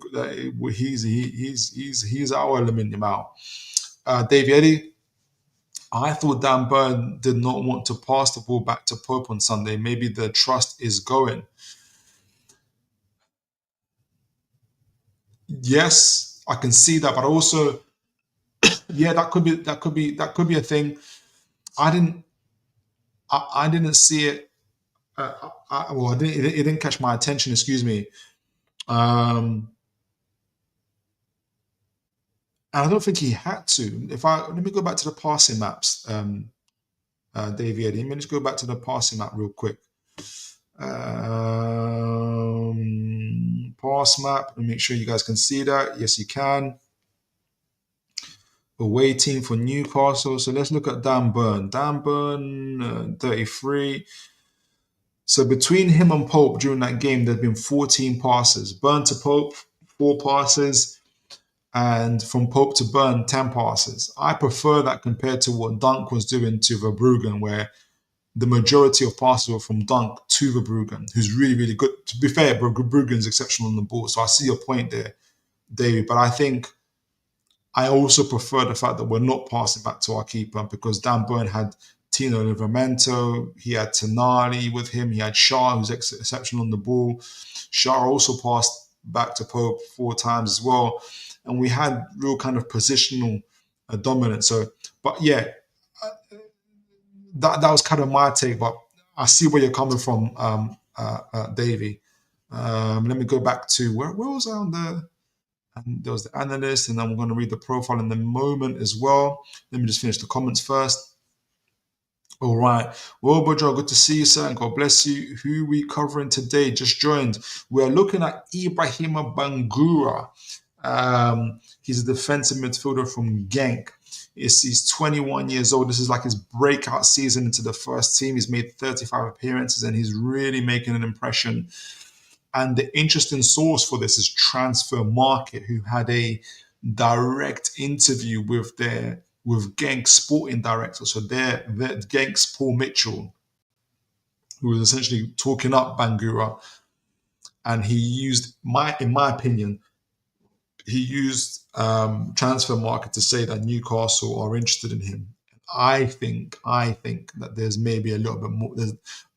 He's our Lamine Yamal. David, I thought Dan Burn did not want to pass the ball back to Pope on Sunday. Maybe the trust is going. Yes, I can see that, but also, yeah, that could be a thing. I didn't see it. It didn't catch my attention. Excuse me. And I don't think he had to. Let me go back to the passing maps, David. Let me just go back to the passing map real quick. Pass map. Let me make sure you guys can see that. Yes, you can. We're waiting for Newcastle. So let's look at Dan Burn. Dan Burn, 33. So between him and Pope during that game, there's been 14 passes. Burn to Pope, 4 passes. And from Pope to Burn, 10 passes. I prefer that compared to what Dunk was doing to Verbruggen, where the majority of passes were from Dunk to Verbruggen, who's really, really good. To be fair, Verbruggen's exceptional on the ball. So I see your point there, David. But I think I also prefer the fact that we're not passing back to our keeper, because Dan Burn had Tino Livramento, he had Tonali with him, he had Shaw, who's exceptional on the ball. Shaw also passed back to Pope 4 times as well. And we had real kind of positional dominance. So, but yeah, that was kind of my take. But I see where you're coming from, Davey. Let me go back to where was I on the? And there was the analyst, and I'm going to read the profile in a moment as well. Let me just finish the comments first. All right. Well, Bojo, good to see you, sir, and God bless you. Who are we covering today? Just joined. We're looking at Ibrahima Bangoura. He's a defensive midfielder from Genk. He's 21 years old. This is like his breakout season into the first team. He's made 35 appearances, and he's really making an impression. And the interesting source for this is Transfer Market, who had a direct interview with Genk's sporting director. So Genk's Paul Mitchell, who was essentially talking up Bangoura, and he used in my opinion, he used Transfer Market to say that Newcastle are interested in him. I think that there's maybe a little bit more.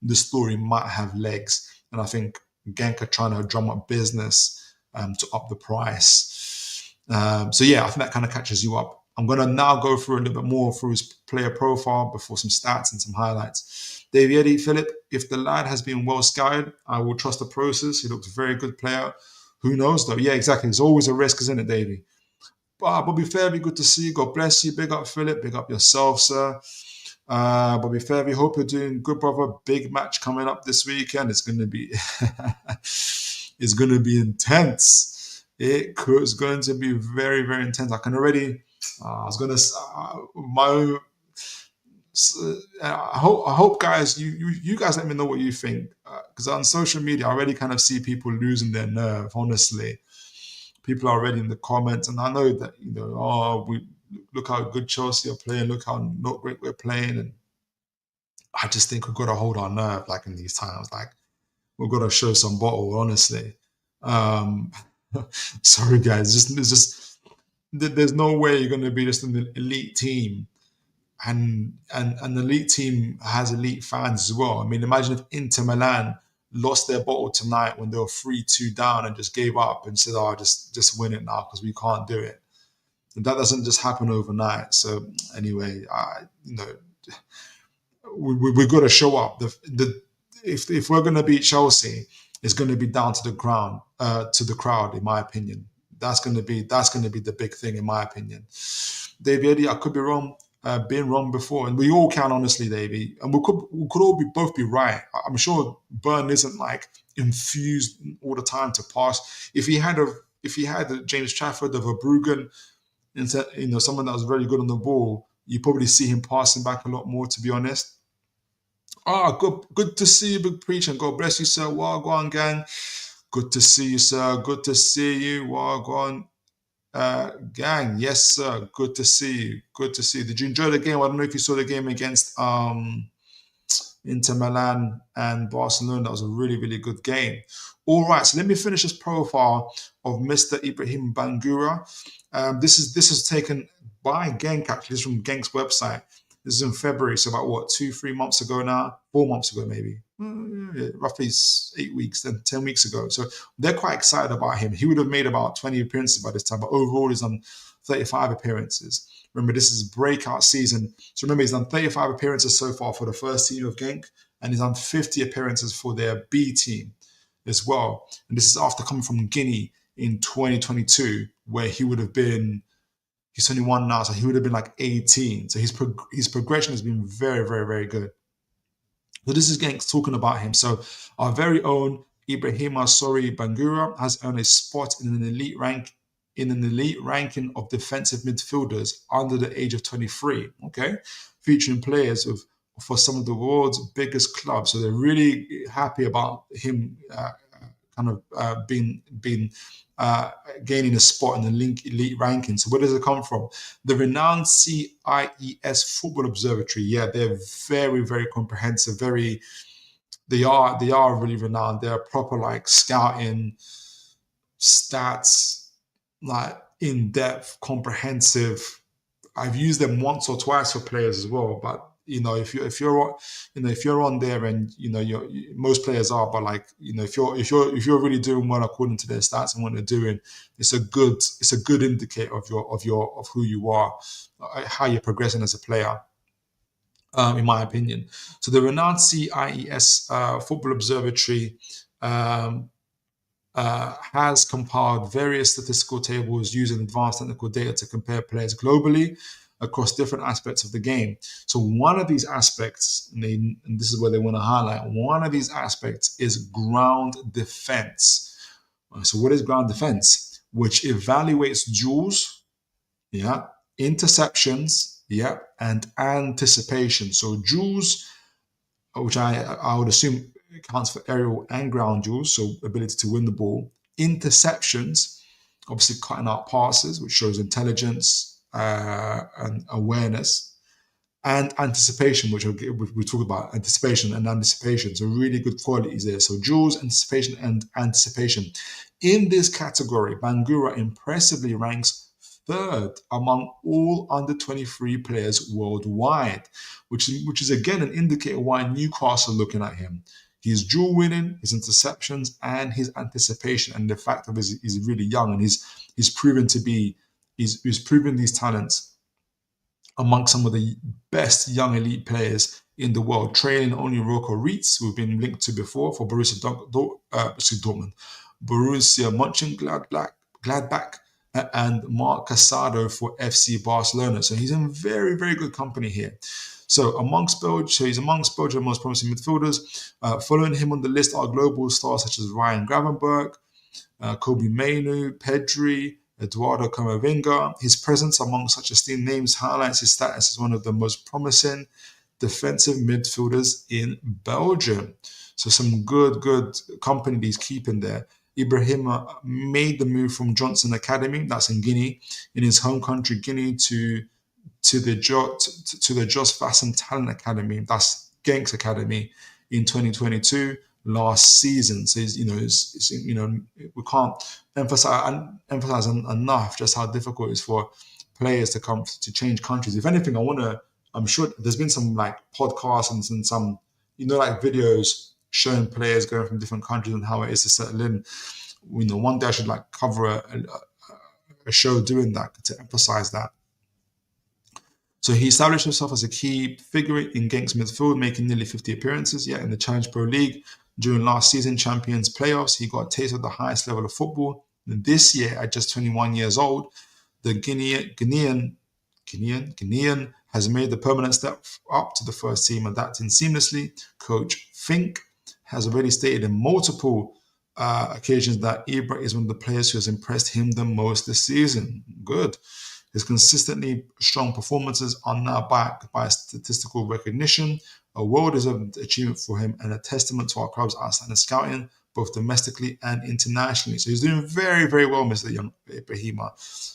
The story might have legs, and I think Genk are trying to drum up business to up the price. So yeah, I think that kind of catches you up. I'm going to now go through a little bit more through his player profile before some stats and some highlights. David Philip, if the lad has been well scouted, I will trust the process. He looks a very good player Who knows though? Yeah, exactly. It's always a risk, isn't it, Davey? Bobby Fairby, good to see you. God bless you. Big up Philip. Big up yourself, sir. Bobby Fairby, hope you're doing good, brother. Big match coming up this weekend. It's going to be, it's going to be intense. It's going to be very, very intense. I can already. I was going to my own. I hope, guys, you guys let me know what you think, because on social media I already kind of see people losing their nerve. Honestly, people are already in the comments, and I know that we look how good Chelsea are playing, look how not great we're playing, and I just think we've got to hold our nerve, like in these times, like we've got to show some bottle. Honestly, um, sorry guys, there's no way you're going to be just an elite team. And an elite team has elite fans as well. I mean, imagine if Inter Milan lost their bottle tonight when they were 3-2 down and just gave up and said, "Oh, just win it now because we can't do it." And that doesn't just happen overnight. So anyway, we've got to show up. If we're going to beat Chelsea, it's going to be down to the crowd, in my opinion. That's going to be the big thing, in my opinion. Davey Eddie, I could be wrong. Been wrong before, and we all can, honestly, Davey, and we could all both be right. I'm sure Byrne isn't like infused all the time to pass. If he had a James Trafford of a Bruggen, someone that was very good on the ball, you probably see him passing back a lot more, to be honest. Good to see you, Big Preach, and God bless you, sir. Wagwan gang, good to see you, sir. Good to see you, Wagwan. Gang, yes, sir. Good to see you. Good to see you. Did you enjoy the game? I don't know if you saw the game against Inter Milan and Barcelona. That was a really, really good game. All right, so let me finish this profile of Mr. Ibrahima Bangoura. This is taken by Genk, actually. This is from Genk's website. This is in February, so about 2-3 months ago now, 4 months ago maybe, roughly 8 weeks, then 10 weeks ago. So they're quite excited about him. He would have made about 20 appearances by this time, but overall he's done 35 appearances. Remember, this is breakout season. So remember, he's done 35 appearances so far for the first team of Genk, and he's done 50 appearances for their B team as well. And this is after coming from Guinea in 2022, where he would have been. He's 21 now, so he would have been like 18. So his progression has been very, very, very good. So this is Genk talking about him. So our very own Ibrahima Sory Bangoura has earned a spot in an elite ranking of defensive midfielders under the age of 23. Okay, featuring players for some of the world's biggest clubs. So they're really happy about him gaining a spot in the elite ranking. So where does it come from? The renowned CIES Football Observatory. Yeah, they're very, very comprehensive. They are really renowned. They're proper like scouting, stats, like in-depth, comprehensive. I've used them once or twice for players as well, but if you're on there, and most players are, but like if you're really doing well according to their stats and what they're doing, it's a good indicator of who you are, how you're progressing as a player, in my opinion. So the renowned CIES Football Observatory has compiled various statistical tables using advanced technical data to compare players globally across different aspects of the game. So one of these aspects, and this is where they want to highlight, one of these aspects is ground defense. So what is ground defense? Which evaluates duels, interceptions, and anticipation. So duels, which I would assume counts for aerial and ground duels, so ability to win the ball. Interceptions, obviously cutting out passes, which shows intelligence, and awareness, and anticipation, which we talk about anticipation and anticipation. So really good qualities there. So duels, anticipation, and anticipation. In this category, Bangoura impressively ranks third among all under 23 players worldwide, which is again an indicator why Newcastle are looking at him. His duel winning, his interceptions, and his anticipation, and the fact that he's really young, and he's proven these talents among some of the best young elite players in the world, trailing only Rocco Reitz, who've been linked to before for Borussia Dortmund, Borussia Mönchengladbach, and Marc Casado for FC Barcelona. So he's in very, very good company here. So he's amongst Belgium's most promising midfielders. Following him on the list are global stars such as Ryan Gravenberch, Kobe Mainu, Pedri, Eduardo Camavinga. His presence among such esteemed names highlights his status as one of the most promising defensive midfielders in Belgium. So some good company he's keeping there. Ibrahima made the move from Johnson Academy, that's in Guinea, in his home country Guinea, to the Jos Vassen Talent Academy, that's Genk's Academy, in 2022 last season. So we can't emphasize enough just how difficult it is for players to change countries. If anything, I'm sure there's been some like podcasts and some like videos showing players going from different countries and how it is to settle in. One day I should like cover a show doing that to emphasize that. So he established himself as a key figure in Genk's midfield, making nearly 50 appearances. Yet in the Challenge Pro League during last season Champions playoffs, he got a taste of the highest level of football. And this year, at just 21 years old, the Guinean has made the permanent step up to the first team, adapting seamlessly. Coach Fink has already stated in multiple occasions that Ibra is one of the players who has impressed him the most this season. Good. His consistently strong performances are now backed by statistical recognition, a well-deserved achievement for him and a testament to our club's outstanding scouting, both domestically and internationally. So he's doing very, very well, Mr. Young Ibrahima,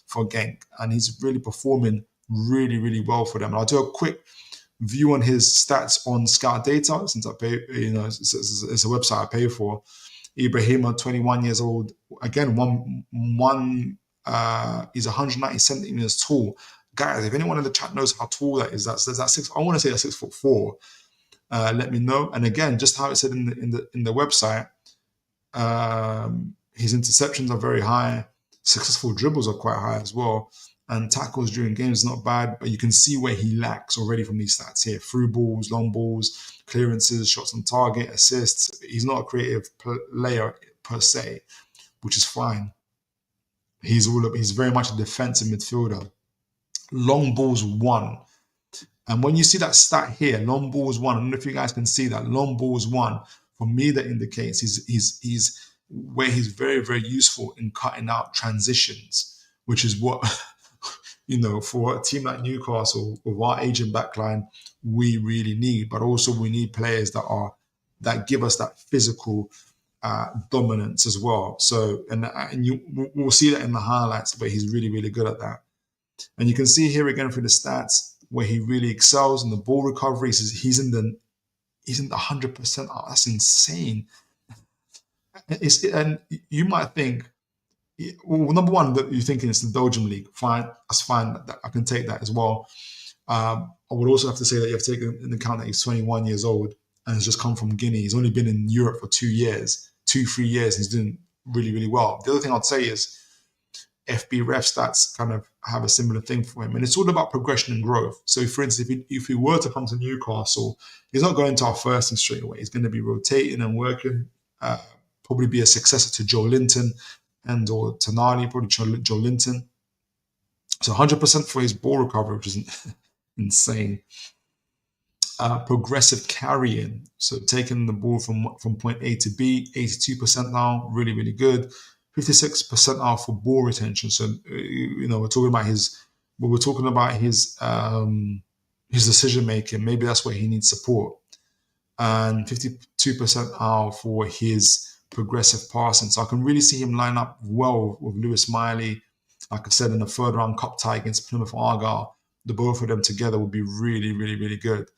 for Genk, and he's really performing really, really well for them. And I'll do a quick view on his stats on Scout Data, since I pay, it's a website I pay for. Ibrahima, 21 years old, again, he's 190 centimeters tall. Guys, if anyone in the chat knows how tall that is, that's 6. I want to say that's 6'4". Let me know. And again, just how it said in the website, his interceptions are very high. Successful dribbles are quite high as well. And tackles during games is not bad, but you can see where he lacks already from these stats here. Through balls, long balls, clearances, shots on target, assists. He's not a creative player per se, which is fine. He's very much a defensive midfielder. Long balls won. And when you see that stat here, long balls won, I don't know if you guys can see that, long balls won. For me, that indicates he's where he's very, very useful in cutting out transitions, which is what, for a team like Newcastle, with our aging backline, we really need. But also we need players that give us that physical dominance as well. So, we'll see that in the highlights, but he's really, really good at that. And you can see here again through the stats where he really excels in the ball recovery. He's in the 100%. Oh, that's insane. And you might think, well, number one, that you're thinking it's the Belgium league. Fine, that's fine. I can take that as well. I would also have to say that you have to take into account that he's 21 years old and has just come from Guinea. He's only been in Europe for 3 years. He's doing really, really well. The other thing I'd say is FB ref stats kind of have a similar thing for him. And it's all about progression and growth. So, for instance, if he were to come to Newcastle, he's not going to our first team straight away. He's going to be rotating and working, probably be a successor to Joe Linton or Tonali, probably Joe Linton. So 100% for his ball recovery, which is insane. Progressive carrying, so taking the ball from point A to B, 82% now, really, really good. 56% now for ball retention. So we're talking about his decision making. Maybe that's where he needs support. And 52% now for his progressive passing. So I can really see him line up well with Lewis Miley. Like I said, in the third round cup tie against Plymouth Argyle, the both of them together would be really, really, really good.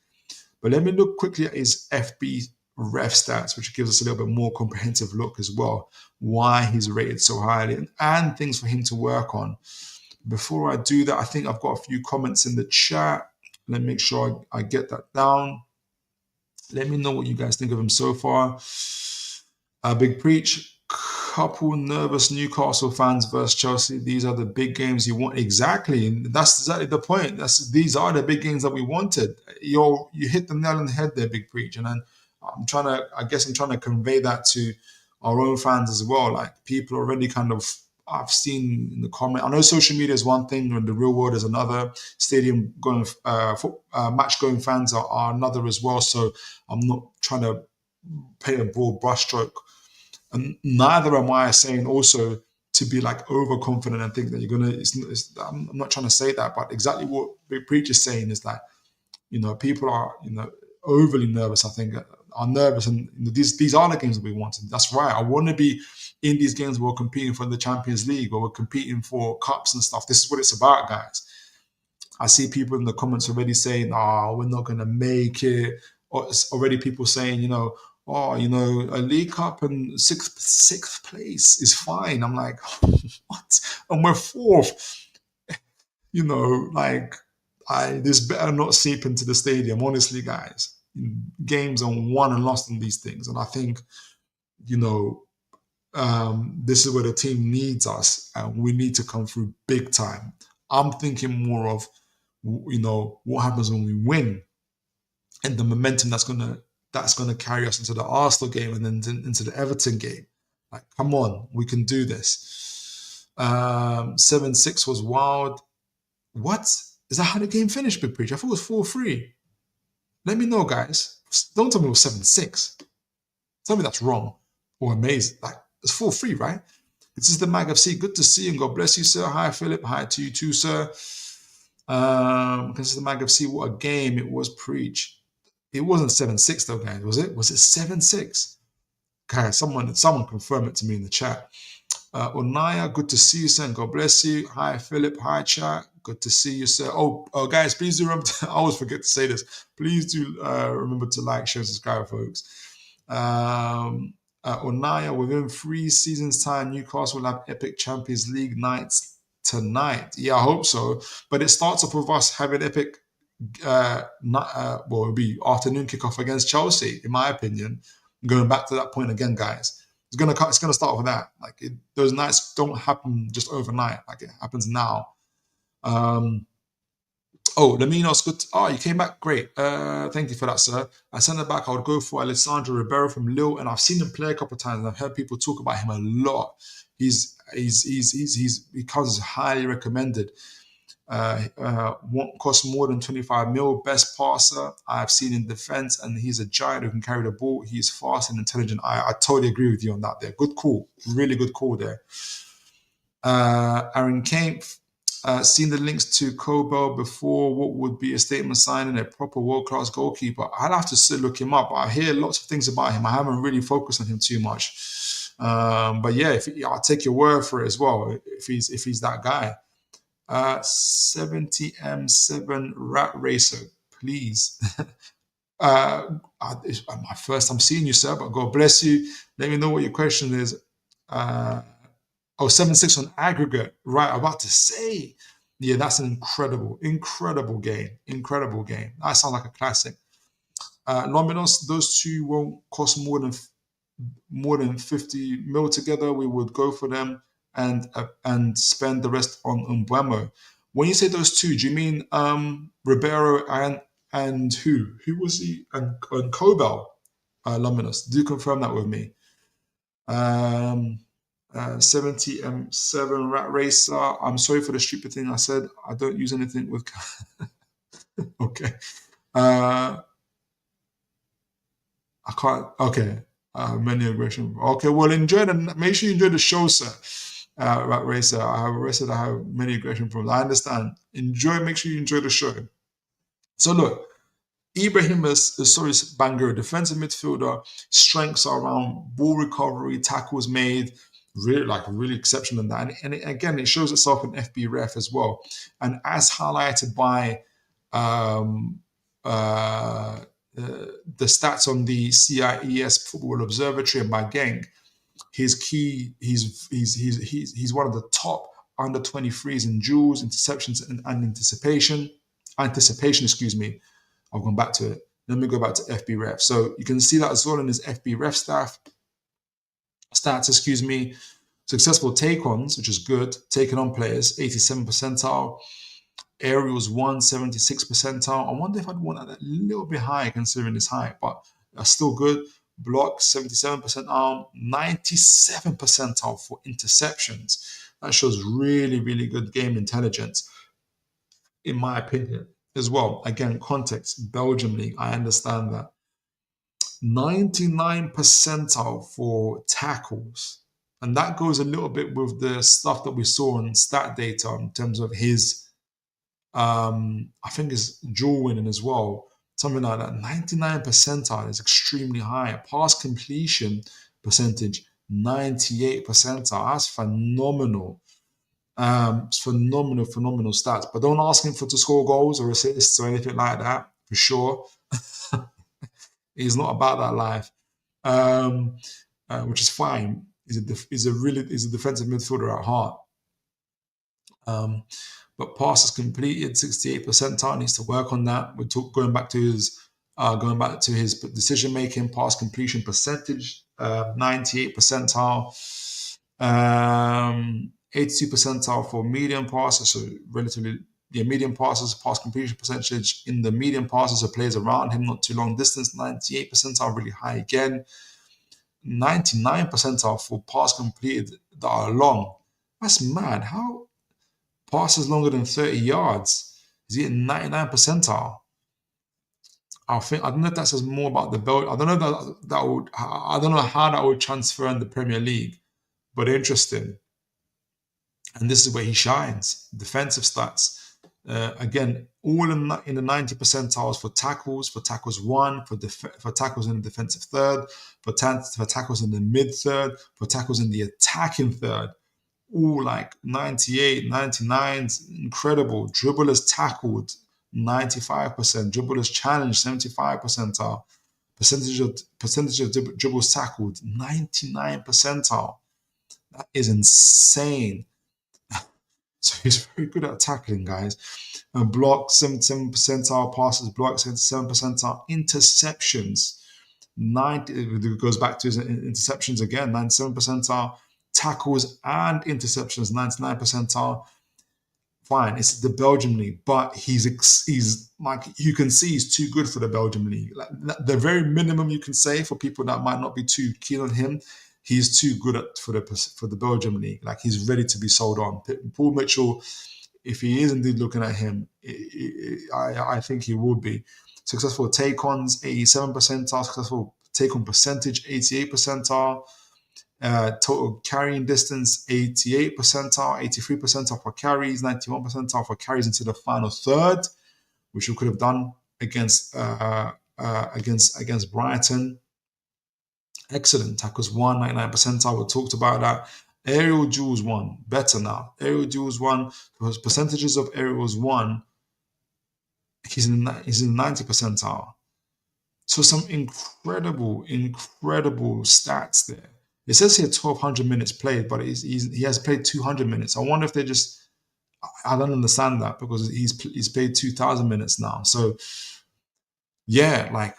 But let me look quickly at his FB ref stats, which gives us a little bit more comprehensive look as well, why he's rated so highly and things for him to work on. Before I do that, I think I've got a few comments in the chat. Let me make sure I get that down. Let me know what you guys think of him so far. Big Preach. Couple nervous Newcastle fans versus Chelsea. These are the big games you want. Exactly. And that's exactly the point. These are the big games that we wanted. You hit the nail on the head there, Big Preach. And then I'm trying to convey that to our own fans as well. Like people already kind of, I've seen in the comment. I know social media is one thing, and the real world is another. Stadium going, match going fans are another as well. So I'm not trying to paint a broad brushstroke, and neither am I saying also to be like overconfident and think that you're gonna. I'm not trying to say that, but exactly what Big Preach is saying is like, people are, overly nervous. I think are nervous, and these are the games that we want. And that's right. I want to be in these games where we're competing for the Champions League or we're competing for cups and stuff. This is what it's about, guys. I see people in the comments already saying, "Oh, we're not going to make it," or it's already people saying, "Oh, a League Cup and sixth place is fine." I'm like, what? And we're fourth. Like, this better not seep into the stadium. Honestly, guys, games are won and lost in these things, and I think, this is where the team needs us, and we need to come through big time. I'm thinking more of, what happens when we win, and the momentum that's gonna carry us into the Arsenal game and then into the Everton game. Like, come on, we can do this. 7-6 was wild. What? Is that how the game finished, Big Preach? I thought it was 4-3. Let me know, guys. Don't tell me it was 7-6. Tell me that's wrong or amazing. Like, it's 4-3, right? This is the Mag FC. Good to see you, and God bless you, sir. Hi, Philip. Hi to you too, sir. This is the Mag FC. What a game it was, Preach. It wasn't 7-6 though, guys, was it? Was it 7-6? Guys, someone confirm it to me in the chat. Onaya, good to see you, sir, and God bless you. Hi, Philip. Hi, chat. Good to see you, sir. Oh, guys, please do remember I always forget to say this. Please do remember to like, share, subscribe, folks. Onaya, within 3 seasons' time, Newcastle will have epic Champions League nights tonight. Yeah, I hope so. But it starts off with us having epic, it'll be afternoon kickoff against Chelsea, in my opinion. Going back to that point again, guys. It's gonna start with that. Like, those nights don't happen just overnight. Like, it happens now. Lamino's good. You came back. Great. Thank you for that, sir. I sent it back. I would go for Alessandro Ribeiro from Lille, and I've seen him play a couple of times. And I've heard people talk about him a lot. He comes highly recommended. Won't cost more than 25 mil. Best passer I've seen in defense, and he's a giant who can carry the ball. He's fast and intelligent. I totally agree with you on that there. Good call. Really good call there. Aaron Kane, seen the links to Kobel before. What would be a statement signing a proper world-class goalkeeper? I'd have to look him up. I hear lots of things about him. I haven't really focused on him too much. But yeah, I'll take your word for it as well, if he's that guy. 70M7 Rat Racer, please. It's my first time seeing you, sir, but God bless you. Let me know what your question is. 7-6 on aggregate. Right, I'm about to say. Yeah, that's an incredible game. Incredible game. That sounds like a classic. Lominos, those two won't cost more than 50 mil together. We would go for them and spend the rest on Mbeumo. When you say those two, do you mean Ribeiro and who? Who was he? And Kobel, Luminous. Do confirm that with me. 70M7 Rat Racer. I'm sorry for the stupid thing I said. I don't use anything with... Okay. I can't... Okay. Many aggression. Okay, well, make sure you enjoy the show, sir. Rat Racer. I have a racer that I have many aggression problems. I understand. Make sure you enjoy the show. So look, Ibrahima Sory's Bangoura, defensive midfielder. Strengths are around ball recovery, tackles made, really exceptional in that. And again, it shows itself in FB Ref as well. And as highlighted by the stats on the CIES Football Observatory and by Genk, he's one of the top under 23s in duels, interceptions, and anticipation. Excuse me. I've gone back to it. Let me go back to FB Ref. So you can see that as well in his FB Ref stats. Excuse me. Successful take-ons, which is good. Taken on players, 87 percentile. Aerials 176 percentile. I wonder if I'd want that a little bit higher considering his height, but that's still good. block 77 percentile, 97 percentile for interceptions. That shows really, really good game intelligence, in my opinion, as well. Again, context, Belgium League, I understand that. 99 percentile for tackles. And that goes a little bit with the stuff that we saw on stat data in terms of his, I think his dual winning as well. Something like that. 99 percentile is extremely high. Pass completion percentage, 98 percentile. That's phenomenal. It's phenomenal stats. But don't ask him to score goals or assists or anything like that, for sure. He's not about that life, which is fine. He's a defensive midfielder at heart. But passes completed, 68 percentile. Needs to work on that. We're going back to his decision making, pass completion percentage, 98 percentile. 82 percentile for medium passes, so relatively medium passes, pass completion percentage in the medium passes, so players around him, not too long distance. 98 percentile, really high again. 99 percentile for pass completed that are long. That's mad. How passes longer than 30 yards? Is he at 99 percentile? I don't know if that says more about the belt. I don't know I don't know how that would transfer in the Premier League, but interesting. And this is where he shines. Defensive stats. Again, all in the 90 percentiles for tackles won, for tackles in the defensive third, for tackles in the mid third, for tackles in the attacking third. All like 98, 99s, incredible. Dribblers tackled, 95%. Dribblers challenged, 75 percentile. Percentage of dribbles tackled, 99 percentile. That is insane. So he's very good at tackling, guys. And block, 77 percentile. Passes block, 77 percentile. Interceptions, 90. It goes back to his interceptions again, 97 percentile. Tackles and interceptions, 99 percentile. Fine, it's the Belgium League, but he's like, you can see he's too good for the Belgium League. Like, the very minimum you can say for people that might not be too keen on him, he's too good for the Belgium League. Like, he's ready to be sold on. Paul Mitchell, if he is indeed looking at him, I think he will be. Successful take-ons, 87 percentile. Successful take-on percentage, 88 percentile. Total carrying distance, 88 percentile, 83 percentile for carries, 91 percentile for carries into the final third, which we could have done against Brighton. Excellent. Tackles won, 99 percentile. We talked about that. Aerial duels won. Better now. Aerial duels won. Because percentages of aerials won, he's in 90 percentile. So some incredible stats there. It says here 1,200 minutes played, but he has played 200 minutes. I wonder if they just... I don't understand that, because he's played 2,000 minutes now. So, yeah, like,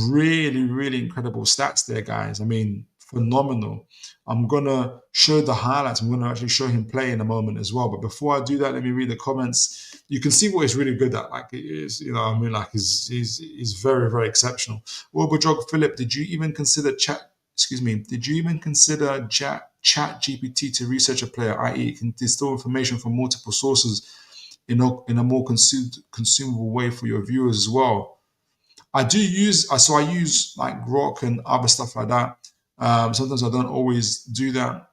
really incredible stats there, guys. I mean, phenomenal. I'm going to show the highlights. I'm going to actually show him play in a moment as well. But before I do that, let me read the comments. You can see what he's really good at. Like, he is, you know, I mean, like, he's very exceptional. Wilbur Philip, did you even consider Chat GPT to research a player, i.e. it can distill information from multiple sources in a more consumable way for your viewers as well? I use like Grok and other stuff like that. Sometimes I don't always do that.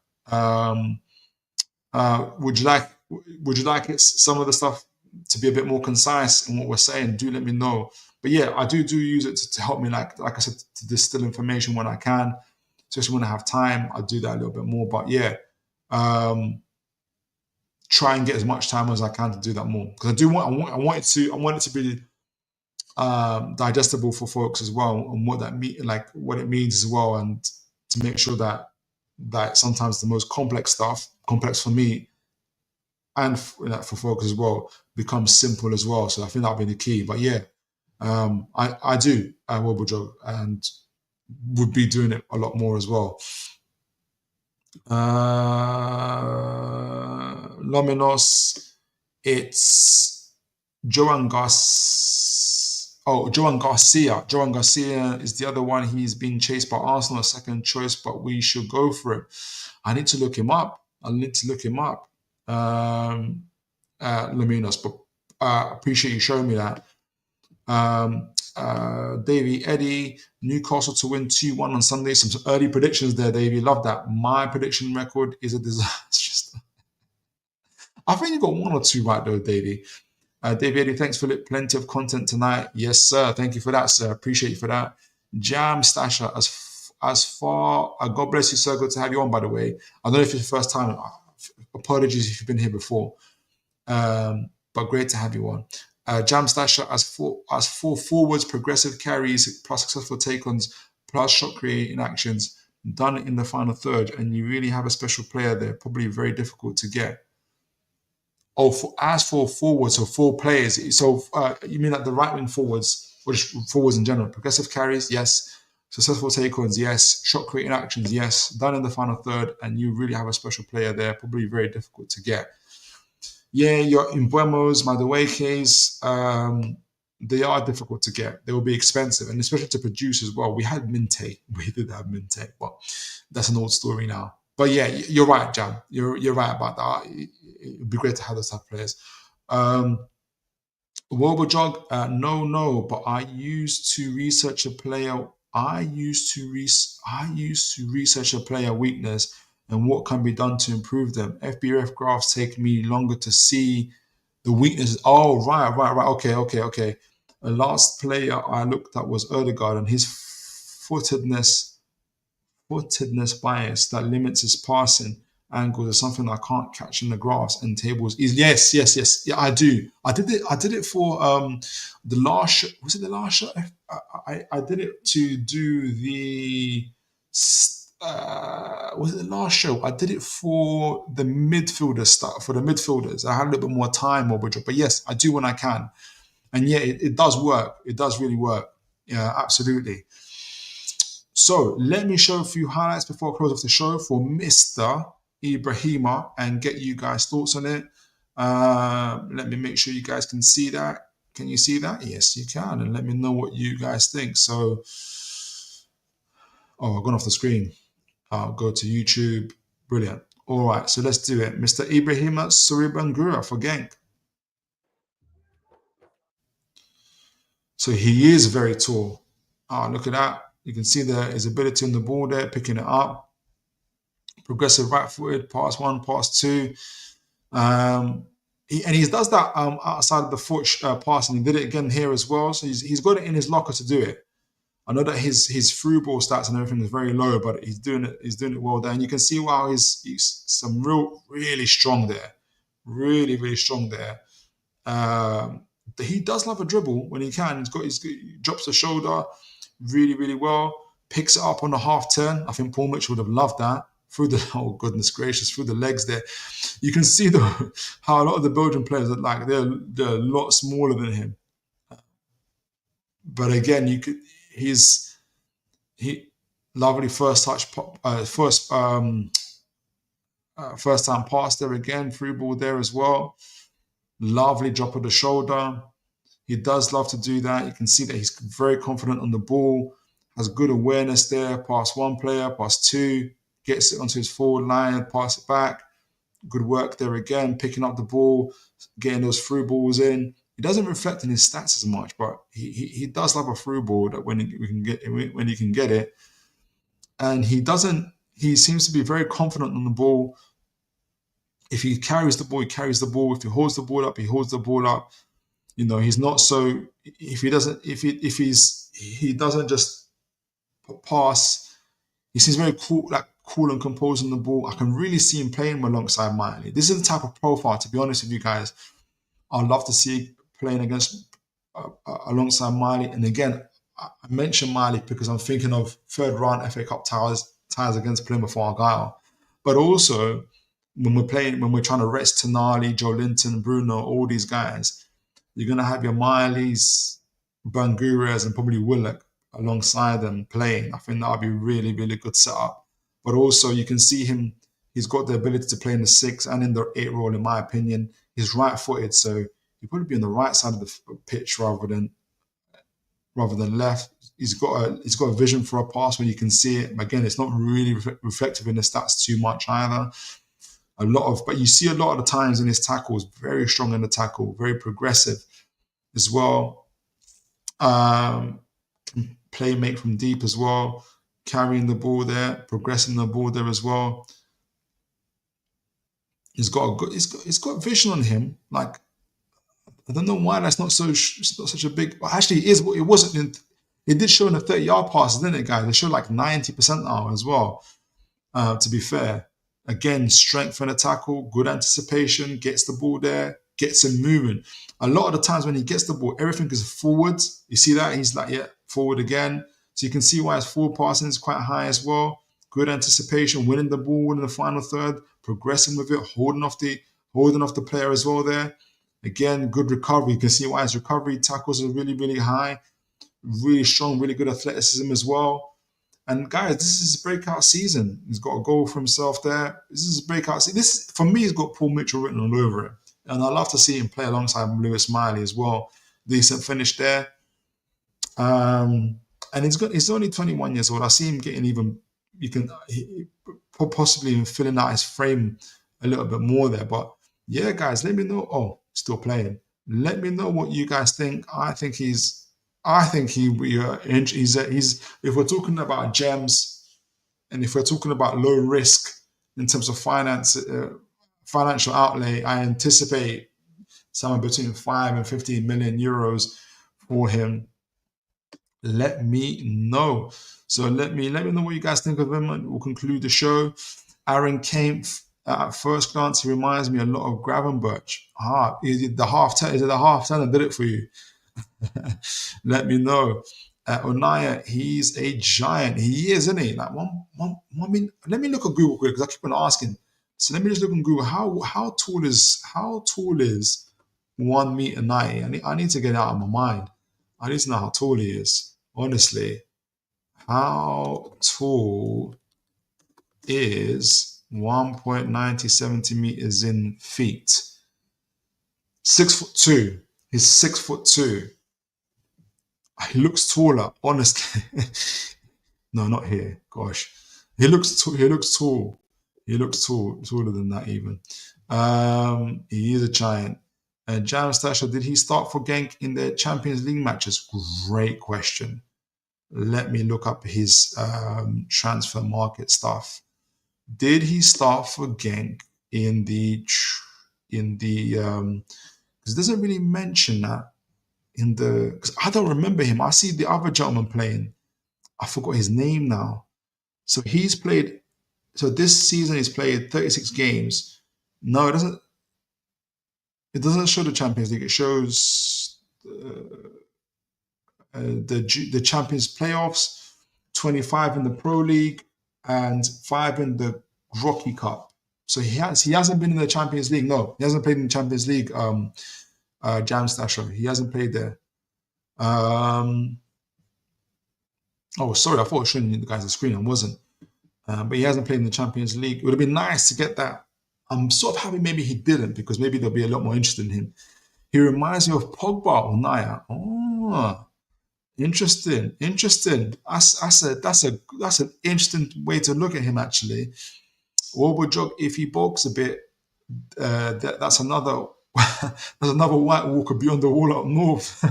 Would you like some of the stuff to be a bit more concise in what we're saying? Do let me know. But yeah, I do use it to help me, like I said, to distill information when I can. Especially when I have time, I do that a little bit more. But yeah, try and get as much time as I can to do that more, because I want it to be digestible for folks as well, and what it means as well, and to make sure that sometimes the most complex stuff, complex for me and for folks as well, becomes simple as well. So I think that'll be the key. But yeah, I do Wobo, and would be doing it a lot more as well. Lominos, it's Joan Gus. Oh, Joan Garcia. Joan Garcia is the other one. He's being chased by Arsenal, a second choice, but we should go for him. I need to look him up. I need to look him up. Laminos, but appreciate you showing me that. Davey Eddie, Newcastle to win 2-1 on Sunday. Some early predictions there, Davey. Love that. My prediction record is a disaster. I think you got one or two right though, Davey. Davey Eddie, thanks Philip. Plenty of content tonight. Yes, sir. Thank you for that, sir. Appreciate you for that. Jam Stasher, as far God bless you, sir. Good to have you on, by the way. I don't know if it's your first time. Apologies if you've been here before. But great to have you on. Jam Stasher, as four forwards, progressive carries, plus successful take-ons, plus shot creating actions, done in the final third, and you really have a special player there, probably very difficult to get. Oh, as for forwards, so 4 players, so you mean like the right-wing forwards, or just forwards in general, progressive carries, yes, successful take-ons, yes, shot creating actions, yes, done in the final third, and you really have a special player there, probably very difficult to get. Yeah, your Mbuemos, Maduekes, they are difficult to get. They will be expensive, and especially to produce as well. We had Minte. We did have Minte, but that's an old story now. But yeah, you're right, Jam. You're right about that. It would be great to have those type of players. Wobojog, no, but I used to research a player. I used to research a player weakness and what can be done to improve them. FBref graphs take me longer to see the weaknesses. Oh, right. Okay. The last player I looked at was Erdegaard, and his footedness bias that limits his passing angles is something I can't catch in the graphs and tables. Yes. Yeah, I do. I did it for the last. Was it the last show? I did it to do the. Was it the last show? I did it for the midfielder stuff, for the midfielders. I had a little bit more time, but yes, I do when I can. And yeah, it does work. It does really work. Yeah, absolutely. So let me show a few highlights before I close off the show for Mr. Ibrahima and get you guys' thoughts on it. Let me make sure you guys can see that. Can you see that? Yes, you can. And let me know what you guys think. So, I've gone off the screen. I'll go to YouTube. Brilliant. All right, so let's do it. Mr. Ibrahima, Sory Bangoura for Genk. So he is very tall. Look at that. You can see his ability on the ball there, picking it up. Progressive right-footed, pass 1, pass 2. He does that outside of the foot passing. He did it again here as well. So he's got it in his locker to do it. I know that his through ball stats and everything is very low, but he's doing it well there. And you can see wow, he's some really strong there. Really, really strong there. He does love a dribble when he can. He drops the shoulder really, really well. Picks it up on the half turn. I think Paul Mitchell would have loved that. Through the legs there. You can see how a lot of the Belgian players are like they're a lot smaller than him. But again, lovely first touch, first time pass there again, through ball there as well. Lovely drop of the shoulder. He does love to do that. You can see that he's very confident on the ball, has good awareness there. Pass 1 player, pass 2, gets it onto his forward line, pass it back. Good work there again, picking up the ball, getting those through balls in. He doesn't reflect in his stats as much, but he does love a through ball that when he can get it. And he seems to be very confident on the ball. If he carries the ball, he carries the ball. If he holds the ball up, he holds the ball up. You know, he's not so. If he doesn't just pass, he seems very cool and composed on the ball. I can really see him playing alongside Miley. This is the type of profile, to be honest with you guys, I'd love to see playing alongside Miley. And again, I mention Miley because I'm thinking of third round FA Cup ties against Plymouth Argyle. But also, when we're trying to rest Tonali, Joe Linton, Bruno, all these guys, you're going to have your Mileys, Bangouras, and probably Willock alongside them playing. I think that would be really, really good setup. But also, you can see him, he's got the ability to play in the 6 and in the 8 role, in my opinion. He's right-footed, so he'll probably be on the right side of the pitch rather than rather than left. He's got a vision for a pass when you can see it. Again, it's not really reflective in the stats too much either. But you see a lot of the times in his tackles, very strong in the tackle, very progressive as well. Play make from deep as well, carrying the ball there, progressing the ball there as well. He's got vision on him. Like, I don't know why that's not such a big. Well, actually, it wasn't. It did show in the 30-yard passes, didn't it, guys? It showed like 90% now as well. To be fair, again, strength in the tackle, good anticipation, gets the ball there, gets him moving. A lot of the times when he gets the ball, everything is forward. You see that? He's like, yeah, forward again. So you can see why his forward passing is quite high as well. Good anticipation, winning the ball in the final third, progressing with it, holding off the player as well there. Again, good recovery. You can see why his recovery tackles are really, really high. Really strong, really good athleticism as well. And guys, this is his breakout season. He's got a goal for himself there. This is his breakout season. This, for me, he's got Paul Mitchell written all over it. And I love to see him play alongside Lewis Miley as well. Decent finish there. And he's only 21 years old. I see him getting possibly even filling out his frame a little bit more there. But yeah, guys, let me know. Oh, still playing. Let me know what you guys think. I think he's. If we're talking about gems, and if we're talking about low risk in terms of financial outlay, I anticipate somewhere between 5 and 15 million euros for him. Let me know. So let me know what you guys think of him, and we'll conclude the show. Aaron Kempf, at first glance, he reminds me a lot of Gravenberch. Is it the half turn that did it for you? Let me know. Onaya, he's a giant. He is, isn't he? Like let me look at Google quick, because I keep on asking. So let me just look on Google. How tall is 1 meter 90? I need to get it out of my mind. I need to know how tall he is. Honestly, how tall is 1.90 centimeters in feet? 6'2". He's 6'2". He looks taller, honestly. No, not here. Gosh, he looks tall. He looks tall. He looks taller than that even. He is a giant. Jam Stasher, did he start for Genk in their Champions League matches? Great question. Let me look up his transfer market stuff. Did he start for Genk in the because it doesn't really mention that because I don't remember him. I see the other gentleman playing. I forgot his name now. So he's played. So this season he's played 36 games. No, it doesn't. It doesn't show the Champions League. It shows the Champions playoffs, 25 in the Pro League, and 5 in the Rocky Cup. So he hasn't been in the Champions League. No, he hasn't played in the Champions League. Jam Stasher, he hasn't played there. Oh, sorry, I thought I was showing you the guys the screen. I wasn't. But he hasn't played in the Champions League. It would have been nice to get that. I'm sort of happy maybe he didn't, because maybe there'll be a lot more interest in him. He reminds me of Pogba or Naya. Oh, interesting. That's an interesting way to look at him, actually. Jog, if he bulks a bit, that's another White Walker beyond the wall up north.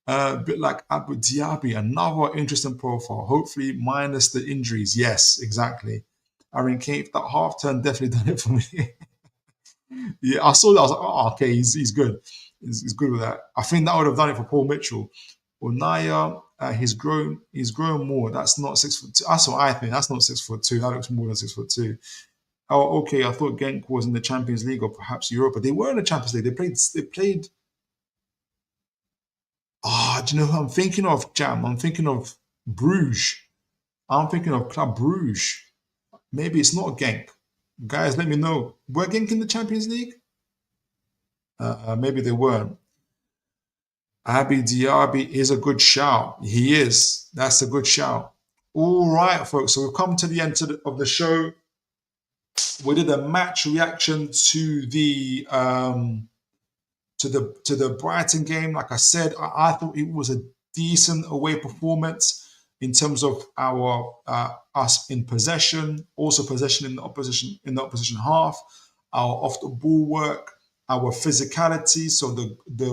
A bit like Abu Diaby, another interesting profile. Hopefully minus the injuries. Yes, exactly. Aaron Kempf, that half turn definitely done it for me. Yeah, I saw that. I was like, oh, okay, he's good. He's good with that. I think that would have done it for Paul Mitchell. Onaya, he's grown more. That's not 6'2". That's what I think. That's not 6'2". That looks more than 6'2". Oh, okay. I thought Genk was in the Champions League or perhaps Europa. They were in the Champions League. They played. Do you know who I'm thinking of, Jam? I'm thinking of Bruges. I'm thinking of Club Bruges. Maybe it's not Genk. Guys, let me know. Were Genk in the Champions League? Maybe they weren't. Abi Diaby is a good shout. He is. That's a good shout. All right, folks. So we've come to the end of the show. We did a match reaction to the to the Brighton game, like I said, I thought it was a decent away performance in terms of our us in possession, also possession in the opposition half, our off the ball work, our physicality. So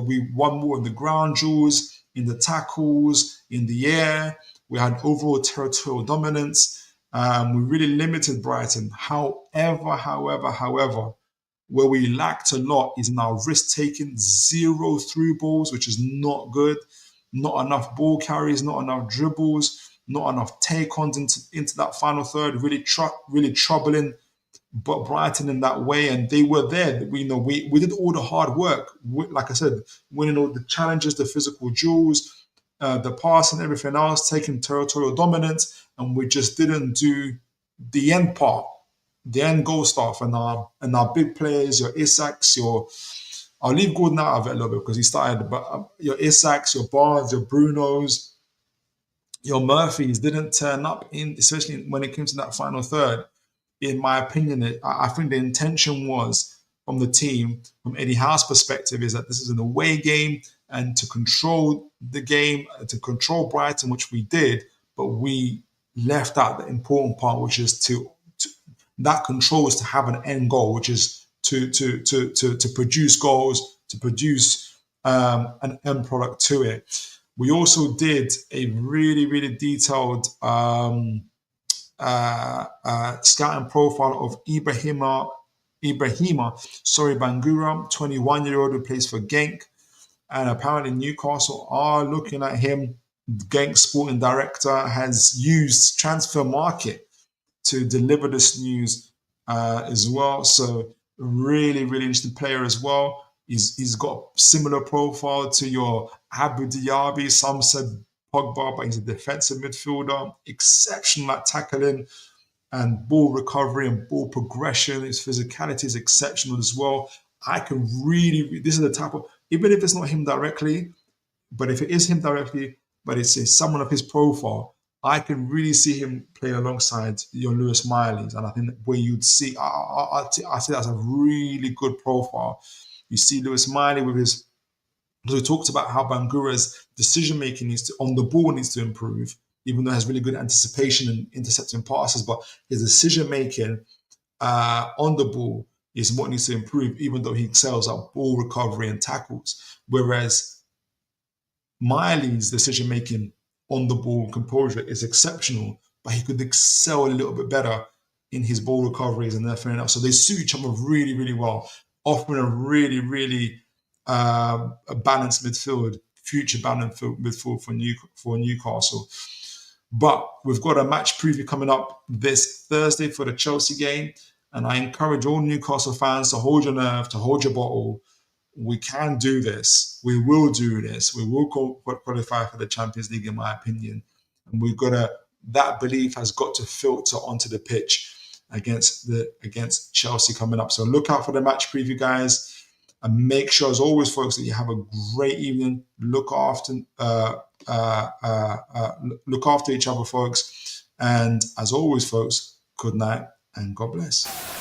we won more in the ground duels, in the tackles, in the air. We had overall territorial dominance. We really limited Brighton. However, where we lacked a lot is in our risk taking, 0 through balls, which is not good. Not enough ball carries, not enough dribbles, not enough take-ons into that final third, really troubling but Brighton in that way. And they were there. We did all the hard work. Like I said, winning all the challenges, the physical duels, the pass and everything else, taking territorial dominance, and we just didn't do the end part, the end goal stuff. And our big players, your Isaks, I'll leave Gordon out of it a little bit because he started, but your Isaks, your Barnes, your Brunos, your Murphys didn't turn up especially when it came to that final third. In my opinion, I think the intention was from the team, from Eddie Howe's perspective, is that this is an away game and to control the game, to control Brighton, which we did, but we left out the important part, which is that control is to have an end goal, which is to produce goals, to produce an end product to it. We also did a really, really detailed scouting profile of Ibrahima, Sory Bangoura, 21-year-old who plays for Genk. And apparently Newcastle are looking at him. Genk sporting director has used Transfer Market to deliver this news as well. So really, really interesting player as well. He's got a similar profile to your Abu Diaby. Some said Pogba, but he's a defensive midfielder. Exceptional at tackling and ball recovery and ball progression. His physicality is exceptional as well. I can really, this is the type of, even if it's not him directly, but if it is him directly, but it's someone of his profile, I can really see him play alongside your Lewis Miley's. And I think where you'd see, I see that's a really good profile. You see Lewis Miley with his, we talked about how Bangoura's decision-making on the ball needs to improve, even though he has really good anticipation and intercepting passes, but his decision-making on the ball is what needs to improve, even though he excels at ball recovery and tackles. Whereas Miley's decision-making on the ball composure is exceptional, but he could excel a little bit better in his ball recoveries and everything else. So they suit each other really, really well, offering a really, really a balanced midfield, future balanced midfield for Newcastle. But we've got a match preview coming up this Thursday for the Chelsea game, and I encourage all Newcastle fans to hold your nerve, to hold your bottle. We can do this. We will do this. We will qualify for the Champions League, in my opinion. And that belief has got to filter onto the pitch against Chelsea coming up. So look out for the match preview, guys. And make sure, as always, folks, that you have a great evening. Look after each other, folks. And as always, folks, good night and God bless.